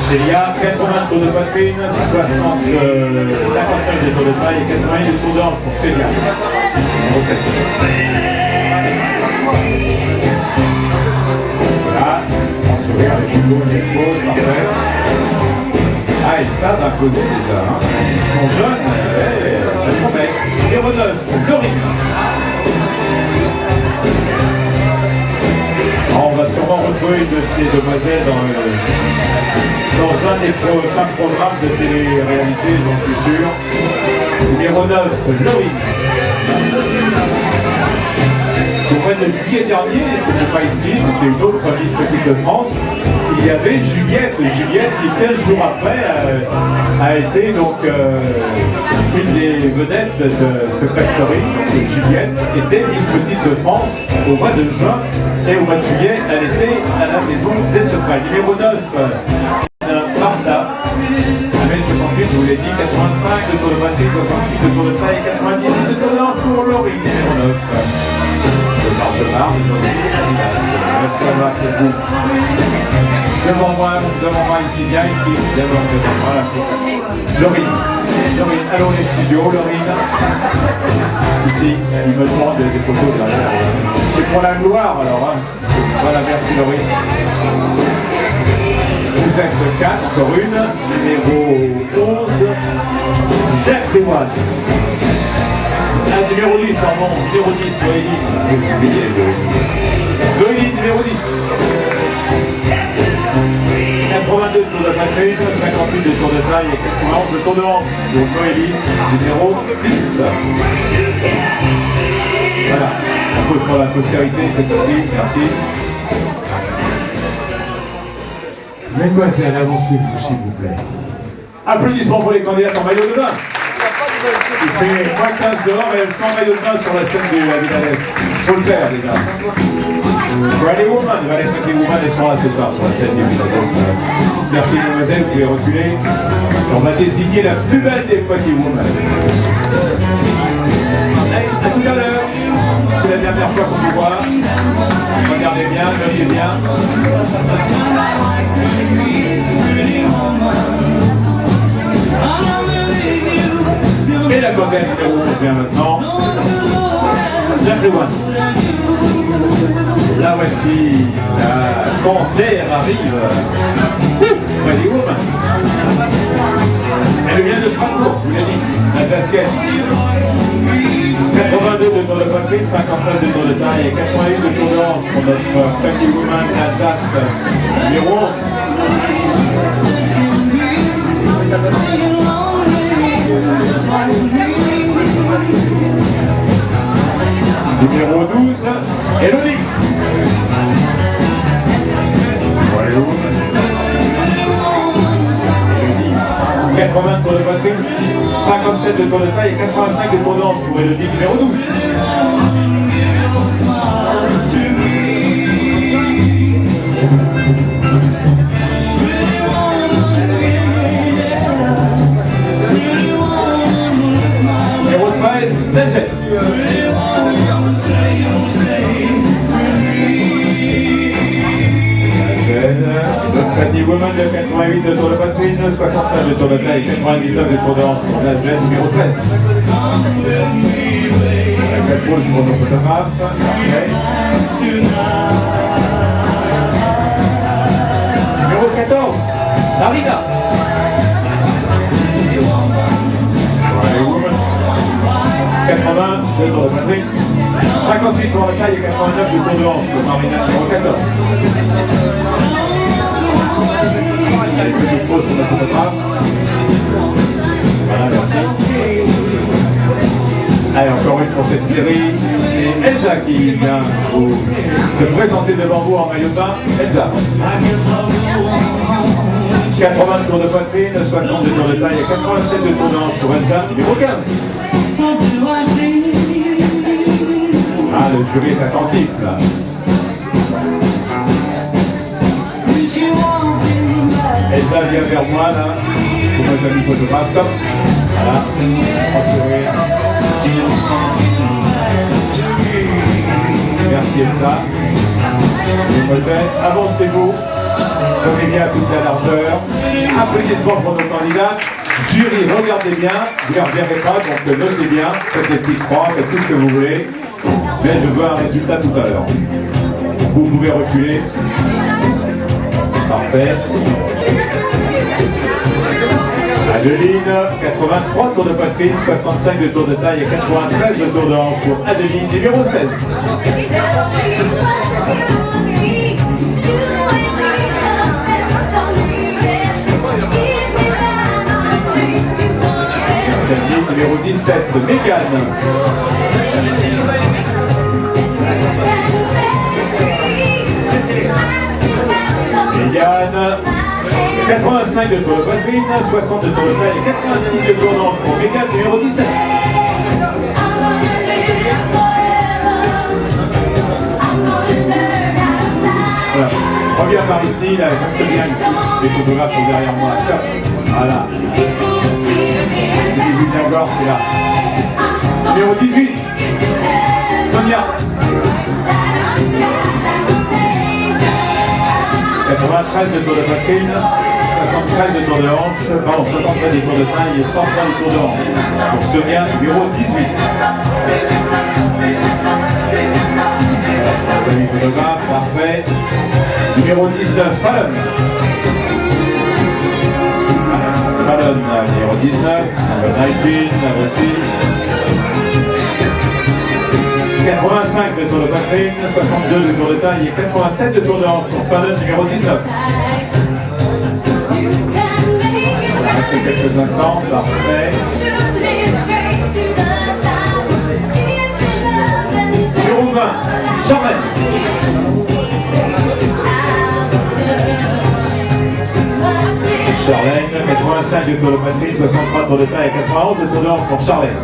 Célia, 80 tours de poitrine, 59 de tours de taille et 80 de tours d'hanche pour Célia. Numéro 7. Voilà, on se regarde avec une bonne épaule, parfait. Ah, et ça va causer déjà, hein. Ils sont jeunes, ça promet. Numéro 9, Laurie. On va sûrement retrouver une de ces demoiselles dans un des prochains programmes de télé-réalité, j'en suis sûr. Numéro 9, Laurie. Au mois de juillet dernier, ce n'est pas ici, c'était une autre Miss Petite de France, il y avait Juliette qui 15 jours après a été donc une des vedettes de ce factory. Juliette était Miss Petite de France au mois de juin et au mois de juillet, elle était à la maison des secrets. Numéro 9, Martha. 1m68, je vous l'ai dit, 85 de tour de poitrine, 66 de tour de taille, 90 de tour d'hanche pour Laurie, numéro 9. Je parle de Marthe, aujourd'hui, ça va pour vous. devant moi ici, bien ici, devant, voilà. Laurine, allons les studios, Laurine. Ici, il me demande des photos derrière. C'est pour la gloire alors, hein. Voilà, merci Laurine. Vous êtes 4, encore une, numéro 11, Jacques Desmoines. Numéro 10, pardon, numéro 10, Loïlis, numéro 10. 82 de tour de patrie, 58 de tour de taille et 91 de tour de hanche. Donc Loïlis, numéro 10. Voilà, un peu pour la postérité, c'est aussi, merci. Mesdemoiselles, avancez-vous s'il vous plaît. Applaudissements pour les candidats en maillot de bain. Il fait moins 15 dehors et elles sont en maillot de bain sur la scène de la Villa d'Est. Il faut le faire déjà. Rally Woman, Rally Funky Woman, elles sont là ce soir sur la scène de Villa d'Est. Merci mesdemoiselles, vous pouvez reculer. On va désigner la plus belle des Funky Woman. Allez, à tout à l'heure. C'est la dernière fois qu'on vous voit. Regardez bien, veuillez bien. Et la coquette numéro 11 vient maintenant. Jacques Desmoines. Là voici, la panthère arrive. Vas-y, Woman. Elle vient de Strasbourg, je vous l'ai dit. La casquette. 82 de tour de poitrine, 59 de tour de taille et 88 de tour de hanche pour notre Funky Woman Alsace numéro 11. Numéro 12, Elodie. Voilà, Elodie. 80 de tour de poitrine, 57 de tour de taille et 85 de tour de hanche pour Elodie numéro 12. Numéro 13, Deljet. Le Funky Woman de 88 de tour de poitrine, 69 de tour de taille, 99 de tour de hanche pour la jeune numéro 13. Avec cette pause pour nos photographes. Parfait. Numéro 14, Darina. Voilà, Woman. 80 de tour de poitrine, 58 pour la taille et 89 de tour de hanche pour Marina numéro 14. Allez, petite pause pour notre photographe. Voilà, merci. Allez, encore une pour cette série. C'est Elsa qui vient vous se présenter devant vous en maillot de bain. Elsa. 80 de tour de poitrine, 60 de tour de taille et 87 de tour de hanche pour Elsa, numéro 15. Ah, le jury est attentif là. Elsa vient vers moi là, pour mes amis photographes. Voilà, sourire. Merci Elsa. Mesdemoiselles, avancez-vous. Donnez bien toute la largeur. Applaudissements pour nos candidats. Jury, regardez bien. Vous ne les reverrez pas, donc notez bien. Faites des petites croix, faites tout ce que vous voulez. Mais je veux un résultat tout à l'heure. Vous pouvez reculer. Parfait. Adeline, 83 tours de poitrine, 65 de tour de taille et 93 de tour de hanche pour Adeline, numéro 16. Numéro 17, Mégane. Mégane, 85 de tour de poitrine, 60 de tour de taille et 86 de tour de hanche pour Mégane, numéro 17. Voilà. Reviens par ici, là, reste bien ici. Les photographes sont derrière moi. Voilà. Julien Gorge, c'est là. Numéro 18, Sonia. 93 de tour de poitrine, 73 de tour de hanche, pardon, 73 des tours de taille et 103 des tours de hanche. Pour Sonia, numéro 18. Le photographe, parfait. Numéro 19, Fallon. Fallon, numéro 19, Nightwing, aussi. 85 de tour de poitrine, 62 de tour de taille et 87 de tour de hanche pour Fallon, numéro 19. On va rester quelques instants, parfait. Numéro 20, Charlène. Charlène, 85 de tour de poitrine, 63 tours de taille et 91 de tour de hanche pour Charlène.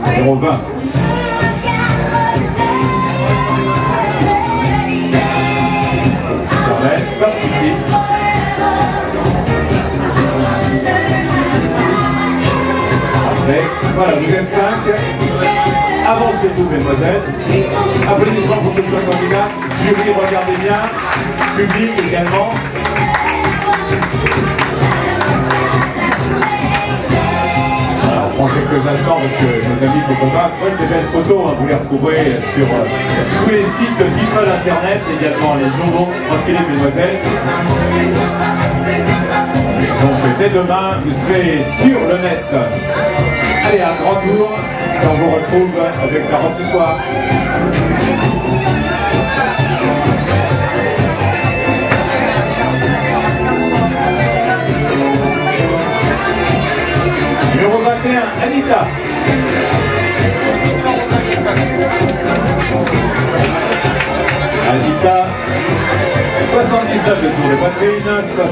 Numéro 20. Charlène, hop, ici. Parfait. Voilà, vous êtes 5. Avancez-vous, mesdemoiselles. Applaudissements pour toute le candidat. Jury, regardez bien. Public également. Voilà, on prend quelques instants parce que nos amis photographes prennent des belles photos. Vous les retrouverez sur tous les sites de People Internet, également les journaux. Tranquillez, mesdemoiselles. Donc dès demain, vous serez sur le net. Allez, un grand tour. Et on vous retrouve avec la robe du soir. Numéro 21, Anita. Anita, 79 de tour de poitrine,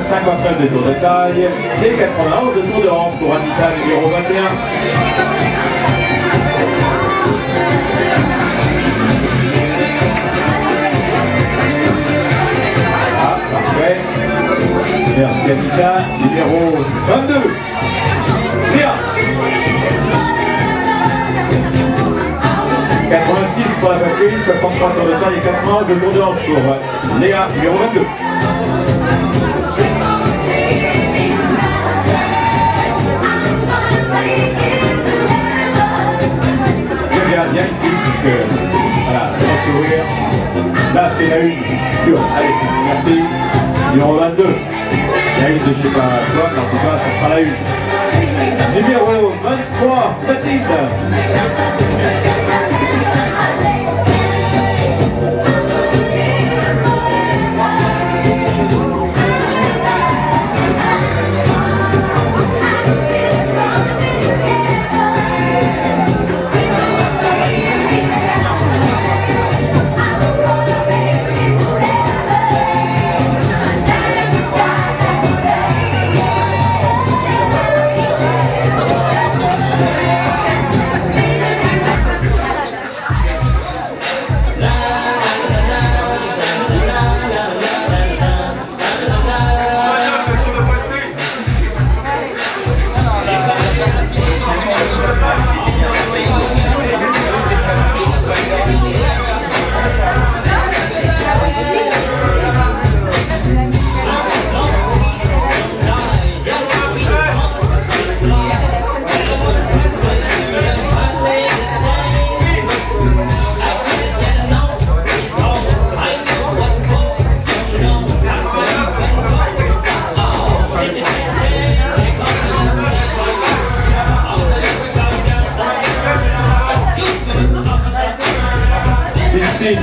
59 de tour de taille et 91 de tour de hanche pour Anita, numéro 21. Ah, parfait. Merci Anita, numéro 22. Léa. 86 pour la poitrine, 63 tours de taille et 91 de tour de hanche pour Léa, numéro 22. Bien ici, voilà, on va s'ouvrir. Là, c'est la une. Allez, merci. Numéro 22. Il y a une de je sais pas quoi, mais en tout cas, ça sera la une. Numéro 23, Mathilde.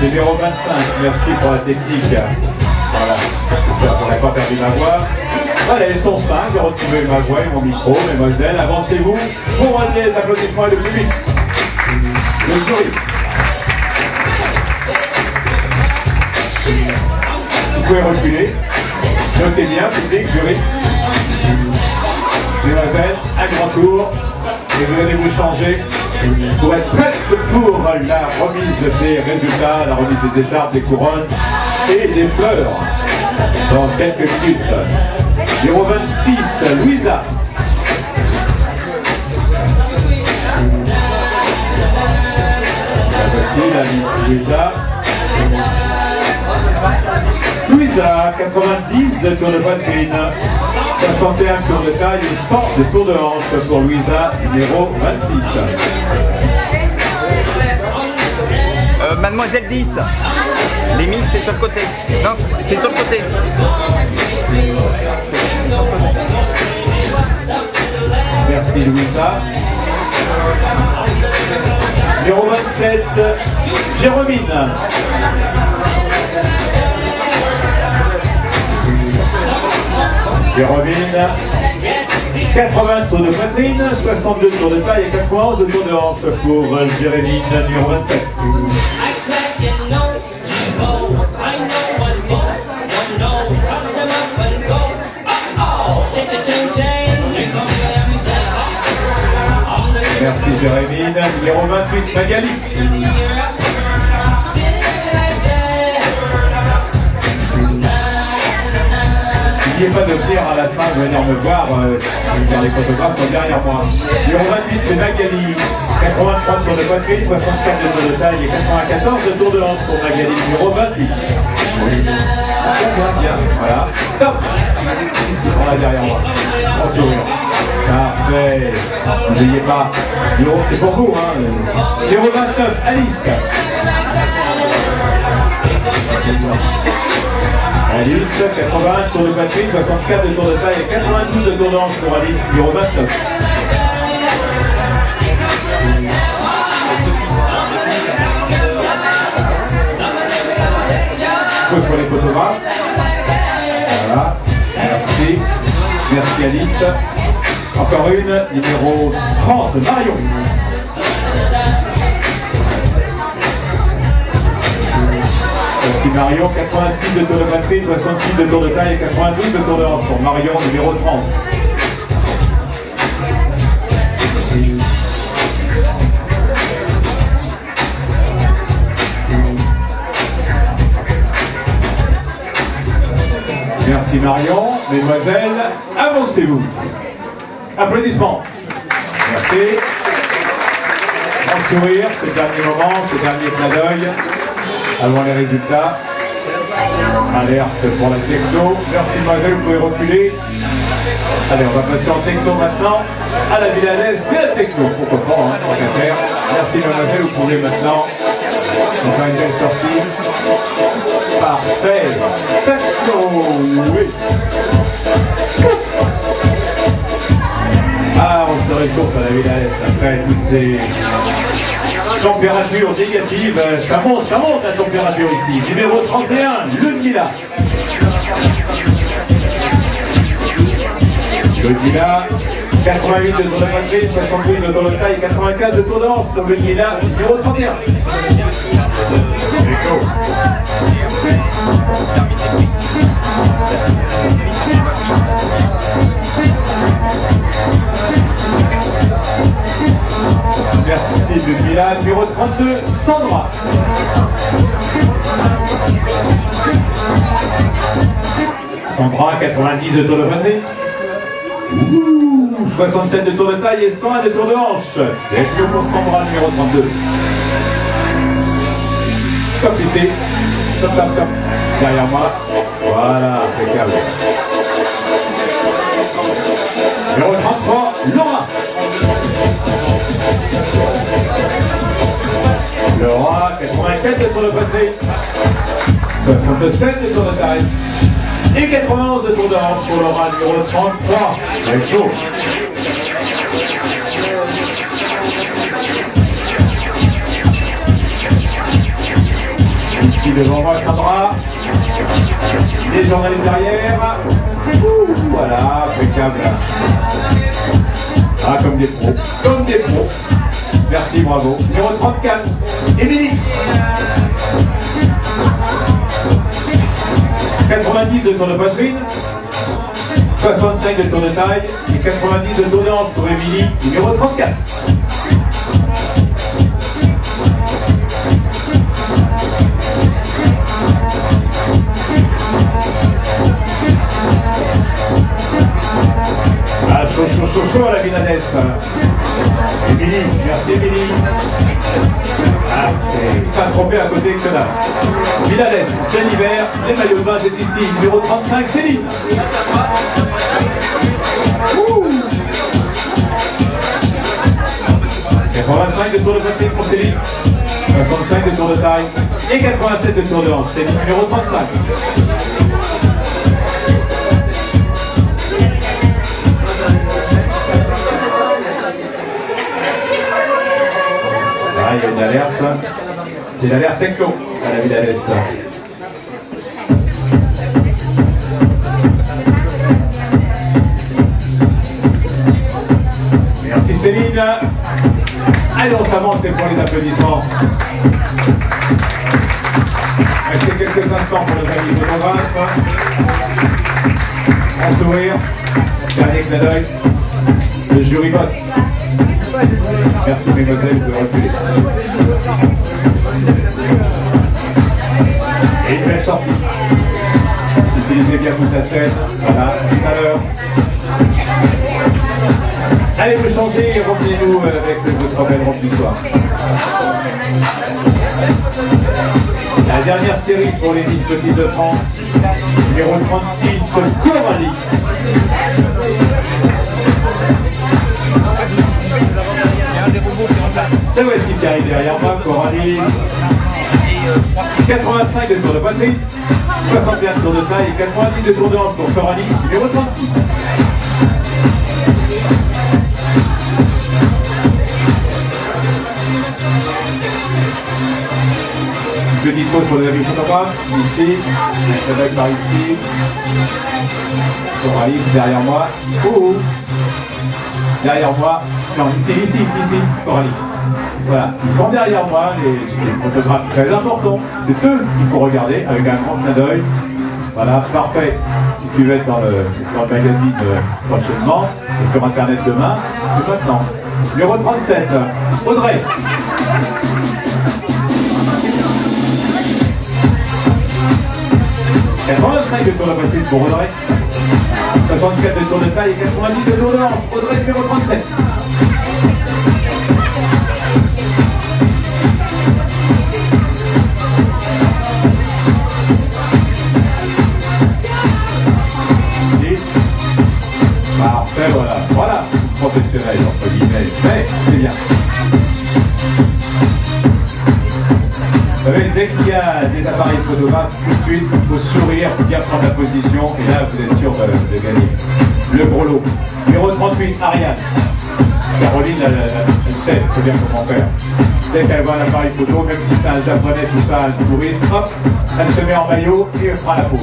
Numéro 25, merci pour la technique. Voilà, j'espère qu'on n'a pas perdu ma voix. Allez, elles sont 5, j'ai retrouvé ma voix et mon micro, mesdemoiselles, avancez-vous pour relever les applaudissements et le public. Le jury. Vous pouvez reculer. Notez bien, public, jury. Mesdemoiselles, un grand tour. Et vous allez vous changer pour être presque pour la remise des résultats, la remise des écharpes, des couronnes et des fleurs dans quelques minutes. Numéro 26, Louisa. La voici, la Louisa. Louisa. Louisa, 90 de tour de poitrine, 61 tours de taille et 100 de tour de hanche pour Louisa, numéro 26. Mademoiselle 10. Les mises, c'est sur le côté. Non, c'est sur le côté. Merci Louisa. Numéro 27, Jérôme. Jérôme, 80 tours de poitrine, 62 tours de taille et 91 de tours de hanche pour Jérémy, numéro 27. Merci Jérémy, numéro 28, Magali. N'oubliez pas de venir à la fin, de venir me voir, car les photographes sont derrière moi. Numéro 28, c'est Magali. 83 tours de poitrine, 64 de tours de taille et 94 de tours de hanche pour Magali. Numéro 28. Bien, voilà. Top. On là derrière moi. En sourire. Parfait. N'oubliez pas. Numéro, c'est pour vous, hein. Numéro 29, Alice. Alice, 81 tours de poitrine, 64 de tours de taille et 92 de tours de hanche pour Alice, numéro 29. Pour les photographes. Voilà. Merci. Merci Alice. Encore une, numéro 30, Marion. Merci Marion, 86 de tour de poitrine, 66 de tour de taille et 92 de tour de hanche pour Marion, numéro 30. Merci Marion, mesdemoiselles, avancez-vous. Applaudissements. Merci. Grand sourire, c'est le dernier moment, c'est le dernier clin d'œil. Avant les résultats. Alerte pour la techno. Merci mademoiselle, vous pouvez reculer. Allez, on va passer en techno maintenant. À la Villanès, c'est la techno. Pourquoi pas, hein, tant qu'à faire. Merci mademoiselle, vous pouvez maintenant faire une belle sortie. Parfait. Techno, oui. Ah, on se réchauffe à la Villanès après toutes ces température négative, ça monte la température ici. Numéro 31, Ludmila. Ludmila, 88 de tour de poitrine, 68 de tour de taille, 95 de tour de hanche pour Ludmila, numéro 31. Merci Ludmila, numéro 32, Sandra. Sandra, 90 de tour de poitrine. 67 de tour de taille et 101 de tour de hanche. Et puis pour Sandra, numéro 32. Top ici. Top. Derrière moi. Voilà, impeccable. Numéro 33, Laura. Laura, 84 de tour de poitrine, 67 de tour de taille et 91 de tour de hanche pour Laura, numéro 33. C'est chaud. Ici devant moi, Sandra. Les journalistes derrière. Voilà, impeccable. Ah, comme des pros. Merci, bravo. Numéro 34, Émilie. 90 de tour de poitrine, 65 de tour de taille et 90 de tour de hanche pour Émilie, numéro 34. Ah, chaud à la Villanès. Émilie, merci Émilie. Ah, c'est Saint-Tropez à côté que là. Villalès, en plein hiver, les maillots de bain, c'est ici. Numéro 35, Céline. Ouh. 85 de tour de poitrine pour Céline. 65 de tour de taille. Et 87 de tour de hanche. Céline, numéro 35. Il y a une alerte, c'est l'alerte techno à la ville à l'Est. Merci Céline. Allez, on s'avance pour les applaudissements. Restez quelques instants pour nos amis photographes. En sourire, dernier clin d'œil, le jury vote. Merci mesdemoiselles de reculer. Et une belle sortie. Utilisez bien toute la scène. Voilà, tout à l'heure. Allez vous changer et revenez-nous avec votre belle robe du soir. La dernière série pour les 10 petites de France. Numéro 36, Coralie. C'est voici qui arrive derrière moi, Coralie. 85 de tour de poitrine, 61 de tour de taille et 90 de tour de hanche pour Coralie, numéro 36. Petite pause pour les amis photographes, ici, avec par ici. Coralie derrière moi. Ouh. Derrière moi. Non, ici, Coralie. Voilà, ils sont derrière moi, les photographes très importants. C'est eux qu'il faut regarder avec un grand clin d'œil. Voilà, parfait. Si tu veux être dans le magazine prochainement et sur internet demain, c'est maintenant. Numéro 37, Audrey. « 85 de tour de poitrine pour Audrey, 64 de tour de taille et 90 de tour de hanche. Audrey numéro 37. Parfait, voilà, professionnel entre guillemets, mais c'est bien. Vous savez, dès qu'il y a des appareils photographes, tout de suite, il faut sourire, bien prendre la position, et là, vous êtes sûr de gagner. Le gros lot. Numéro 38, Ariane. Caroline, elle sait bien comment faire. Dès qu'elle voit un appareil photo, même si c'est un japonais, tout ça, un touriste, hop, elle se met en maillot et elle fera la pause.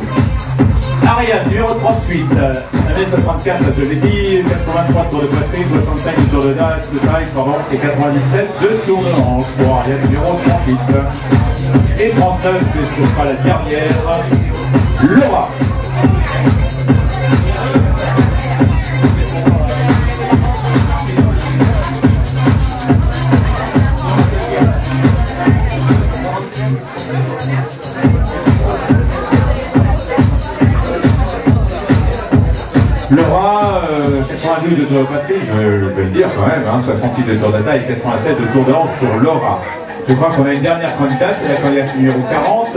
Ariane, numéro 38, 1m64, je l'ai dit, 83 de tour de poitrine, 65 de tour de taille, et 97 de tour de hanche pour Ariane, numéro 38. Et 39, ce sera la dernière, Laura. Laura, 82 de tour de poitrine, je vais le dire quand même, 68 de tour de taille, 87 de tour de hanche pour Laura. Je crois qu'on a une dernière candidate, c'est la candidate numéro 40.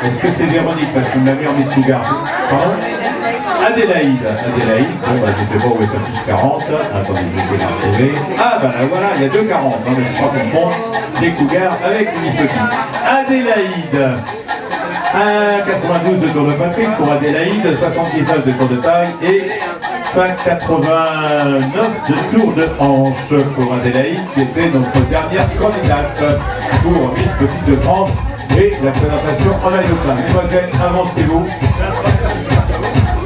Est-ce que c'est Véronique? Parce qu'on l'a mis en Miss Cougar. Pardon? Adélaïde. Bon, bah, je ne sais pas où est sa fiche 40. Attendez, je vais la retrouver. Ah, bah là, voilà, il y a deux 40. Mais je crois qu'on fond des Cougars avec une petite. Adélaïde. 1,92 de tour de poitrine pour Adélaïde, 79 de tour de taille et 5,89 de tour de hanche pour Adélaïde, qui était notre dernière candidate pour Miss Petite de France et la présentation en maillot plein. Mesdemoiselles, avancez-vous.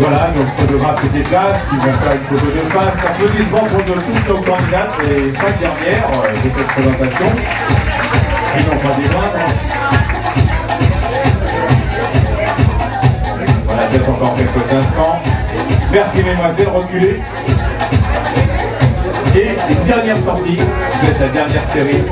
Voilà, notre photographe se déplace, il va faire une photo de face. Applaudissements pour toutes nos candidates, les 5 dernières de cette présentation. Ils n'ont pas des moindres. Voilà, peut-être encore quelques instants. Merci mesdemoiselles, reculez. Et une dernière sortie, vous êtes la dernière série.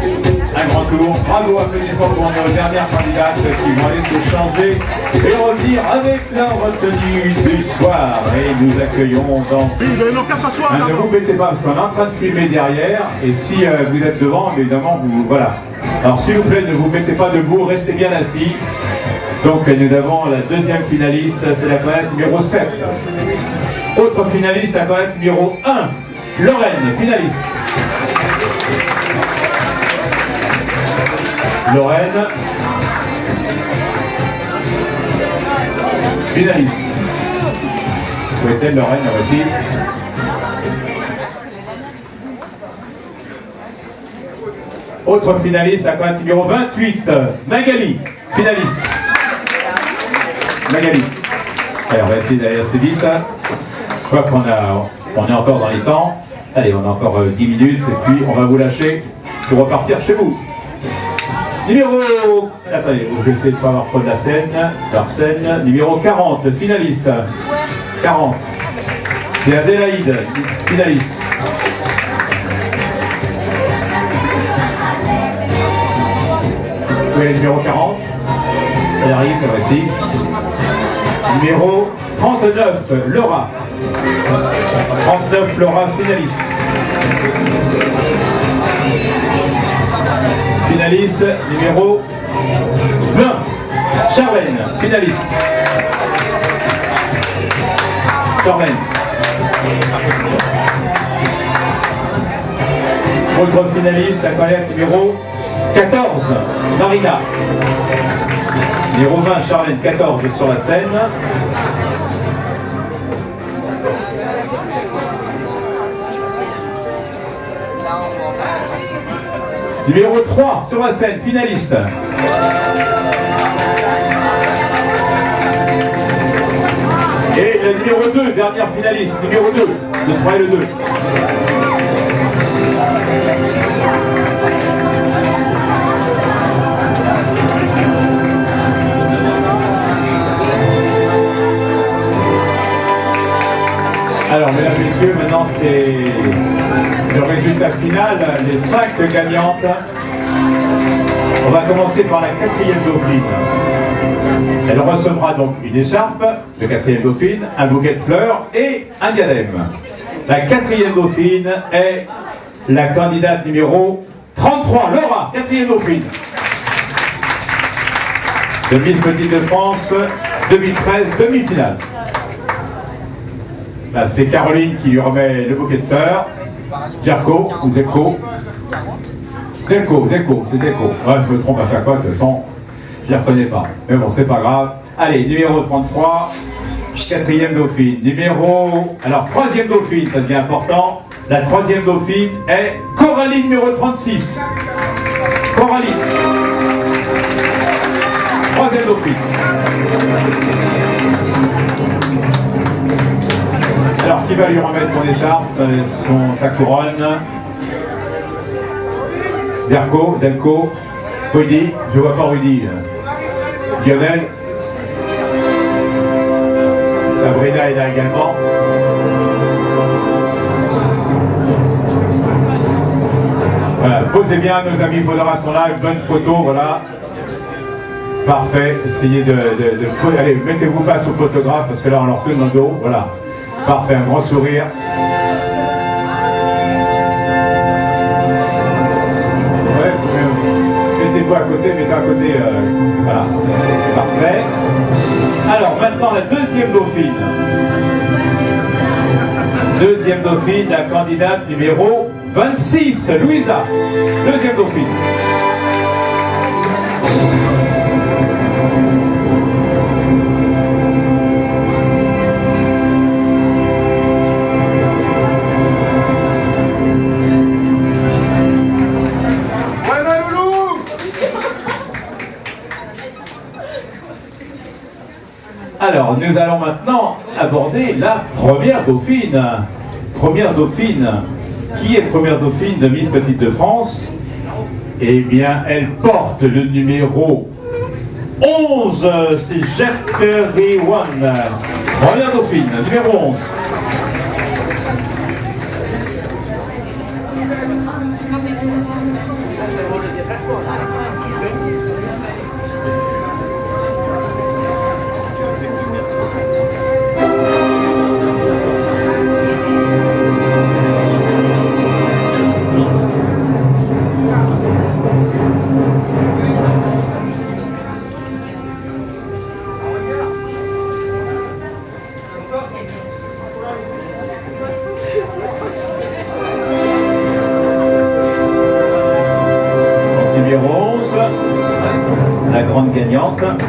un grand tour. Bravo, applaudissements pour nos dernières candidates qui vont aller se changer et revenir avec la retenue du soir. Et nous accueillons dans... Ne vous mettez pas parce qu'on est en train de filmer derrière et si vous êtes devant, évidemment, vous... Voilà. Alors s'il vous plaît, ne vous mettez pas debout, restez bien assis. Donc nous avons la deuxième finaliste, c'est la candidat numéro 7. Autre finaliste, la candidat numéro 1, Lorraine, finaliste. Lorraine, finaliste. Où est-elle, Lorraine? La voici. Autre finaliste, la candidat numéro 28, Magali, finaliste. Magali. Allez, on va essayer d'aller assez vite. Je crois qu'on est encore dans les temps. Allez, on a encore 10 minutes et puis on va vous lâcher pour repartir chez vous. Numéro... Attendez, je vais essayer de ne pas avoir trop de la scène. Leur scène. Numéro 40, finaliste. 40. C'est Adélaïde, finaliste. Oui, numéro 40. Elle arrive, elle réussit. Numéro 39, Laura. 39, Laura, finaliste. Finaliste numéro 20, Charlène, finaliste. Charlène. Autre finaliste, la candidat numéro 14, Marina. Numéro 20, Charlène, 14 sur la scène. Numéro 3 sur la scène, finaliste. Et le numéro 2, dernière finaliste, numéro 2, le 3 et le 2. Alors, mesdames et messieurs, maintenant c'est le résultat final, les 5 gagnantes. On va commencer par la 4e dauphine. Elle recevra donc une écharpe, le 4e dauphine, un bouquet de fleurs et un diadème. La 4e dauphine est la candidate numéro 33, Laura, 4e dauphine. De Miss Petite de France 2013, demi-finale. Là, c'est Caroline qui lui remet le bouquet de fleurs. Jerko ou Zeko. Zeko, c'est Zeko. Ouais, je me trompe à chaque fois, de toute façon, je ne les reconnais pas. Mais bon, c'est pas grave. Allez, numéro 33, 4e dauphine. Alors, 3e dauphine, ça devient important. La 3e dauphine est Coralie, numéro 36. Coralie. 3e dauphine. Alors, qui va lui remettre son écharpe, sa couronne? Zelko, Rudy, je vois pas Rudy. Lionel. Sabrina est là également. Voilà, posez bien, nos amis photographes sont là, une bonne photo, voilà. Parfait, essayez allez, mettez-vous face au photographe parce que là on leur tourne dans le dos, voilà. Parfait, un grand sourire. Ouais, mettez-vous à côté, voilà. Parfait. Alors, maintenant, la 2e dauphine. 2e dauphine, la candidate numéro 26, Louisa. 2e dauphine. Alors, nous allons maintenant aborder la première dauphine. Première dauphine. Qui est première dauphine de Miss Petite de France? Eh bien, elle porte le numéro 11. C'est Jacquerie One. Première dauphine, numéro 11. gagnante.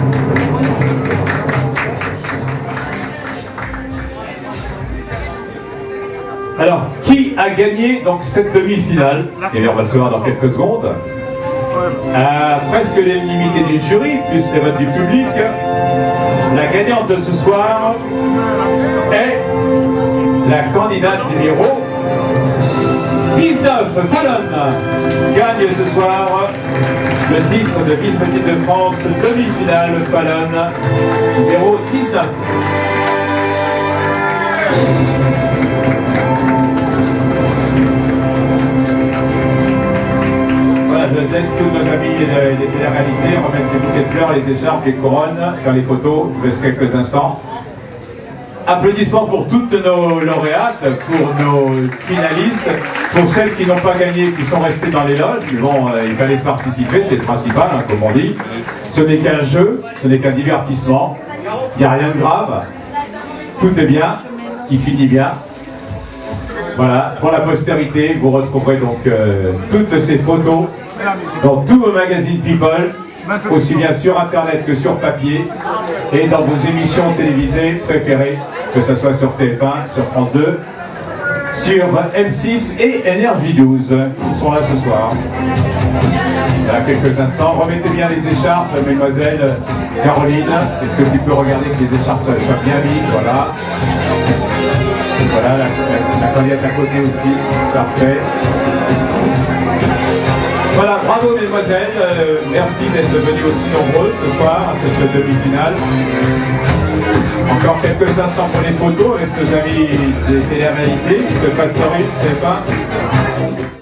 Alors, qui a gagné donc cette demi-finale? Et bien, on va le savoir dans quelques secondes. À presque l'unanimité du jury, plus les votes du public, la gagnante de ce soir est la candidate numéro 19, Fallon, gagne ce soir le titre de vice-présidente de France, demi-finale, Fallon, numéro 19. Voilà, je laisse tous nos amis des télé-réalités remettre les bouquets de fleurs, les écharpes, les couronnes, faire les photos, je vous laisse quelques instants. Applaudissements pour toutes nos lauréates, pour nos finalistes, pour celles qui n'ont pas gagné, qui sont restées dans les loges. Mais bon, il fallait se participer, c'est le principal, hein, comme on dit. Ce n'est qu'un jeu, ce n'est qu'un divertissement. Il n'y a rien de grave. Tout est bien, qui finit bien. Voilà, pour la postérité, vous retrouverez donc toutes ces photos dans tous vos magazines People, aussi bien sur internet que sur papier, et dans vos émissions télévisées préférées, que ce soit sur TF1, sur France 2, sur M6 et Énergie 12, qui sont là ce soir. Dans quelques instants, remettez bien les écharpes, mesdemoiselles. Caroline, est-ce que tu peux regarder que les écharpes soient bien mises? Voilà. Voilà, la candidate à côté aussi, parfait. Voilà, bravo mesdemoiselles, merci d'être venues aussi nombreuses ce soir à cette demi-finale. Encore quelques instants pour les photos avec nos amis des télé-réalités, ce Pastoril, TF1.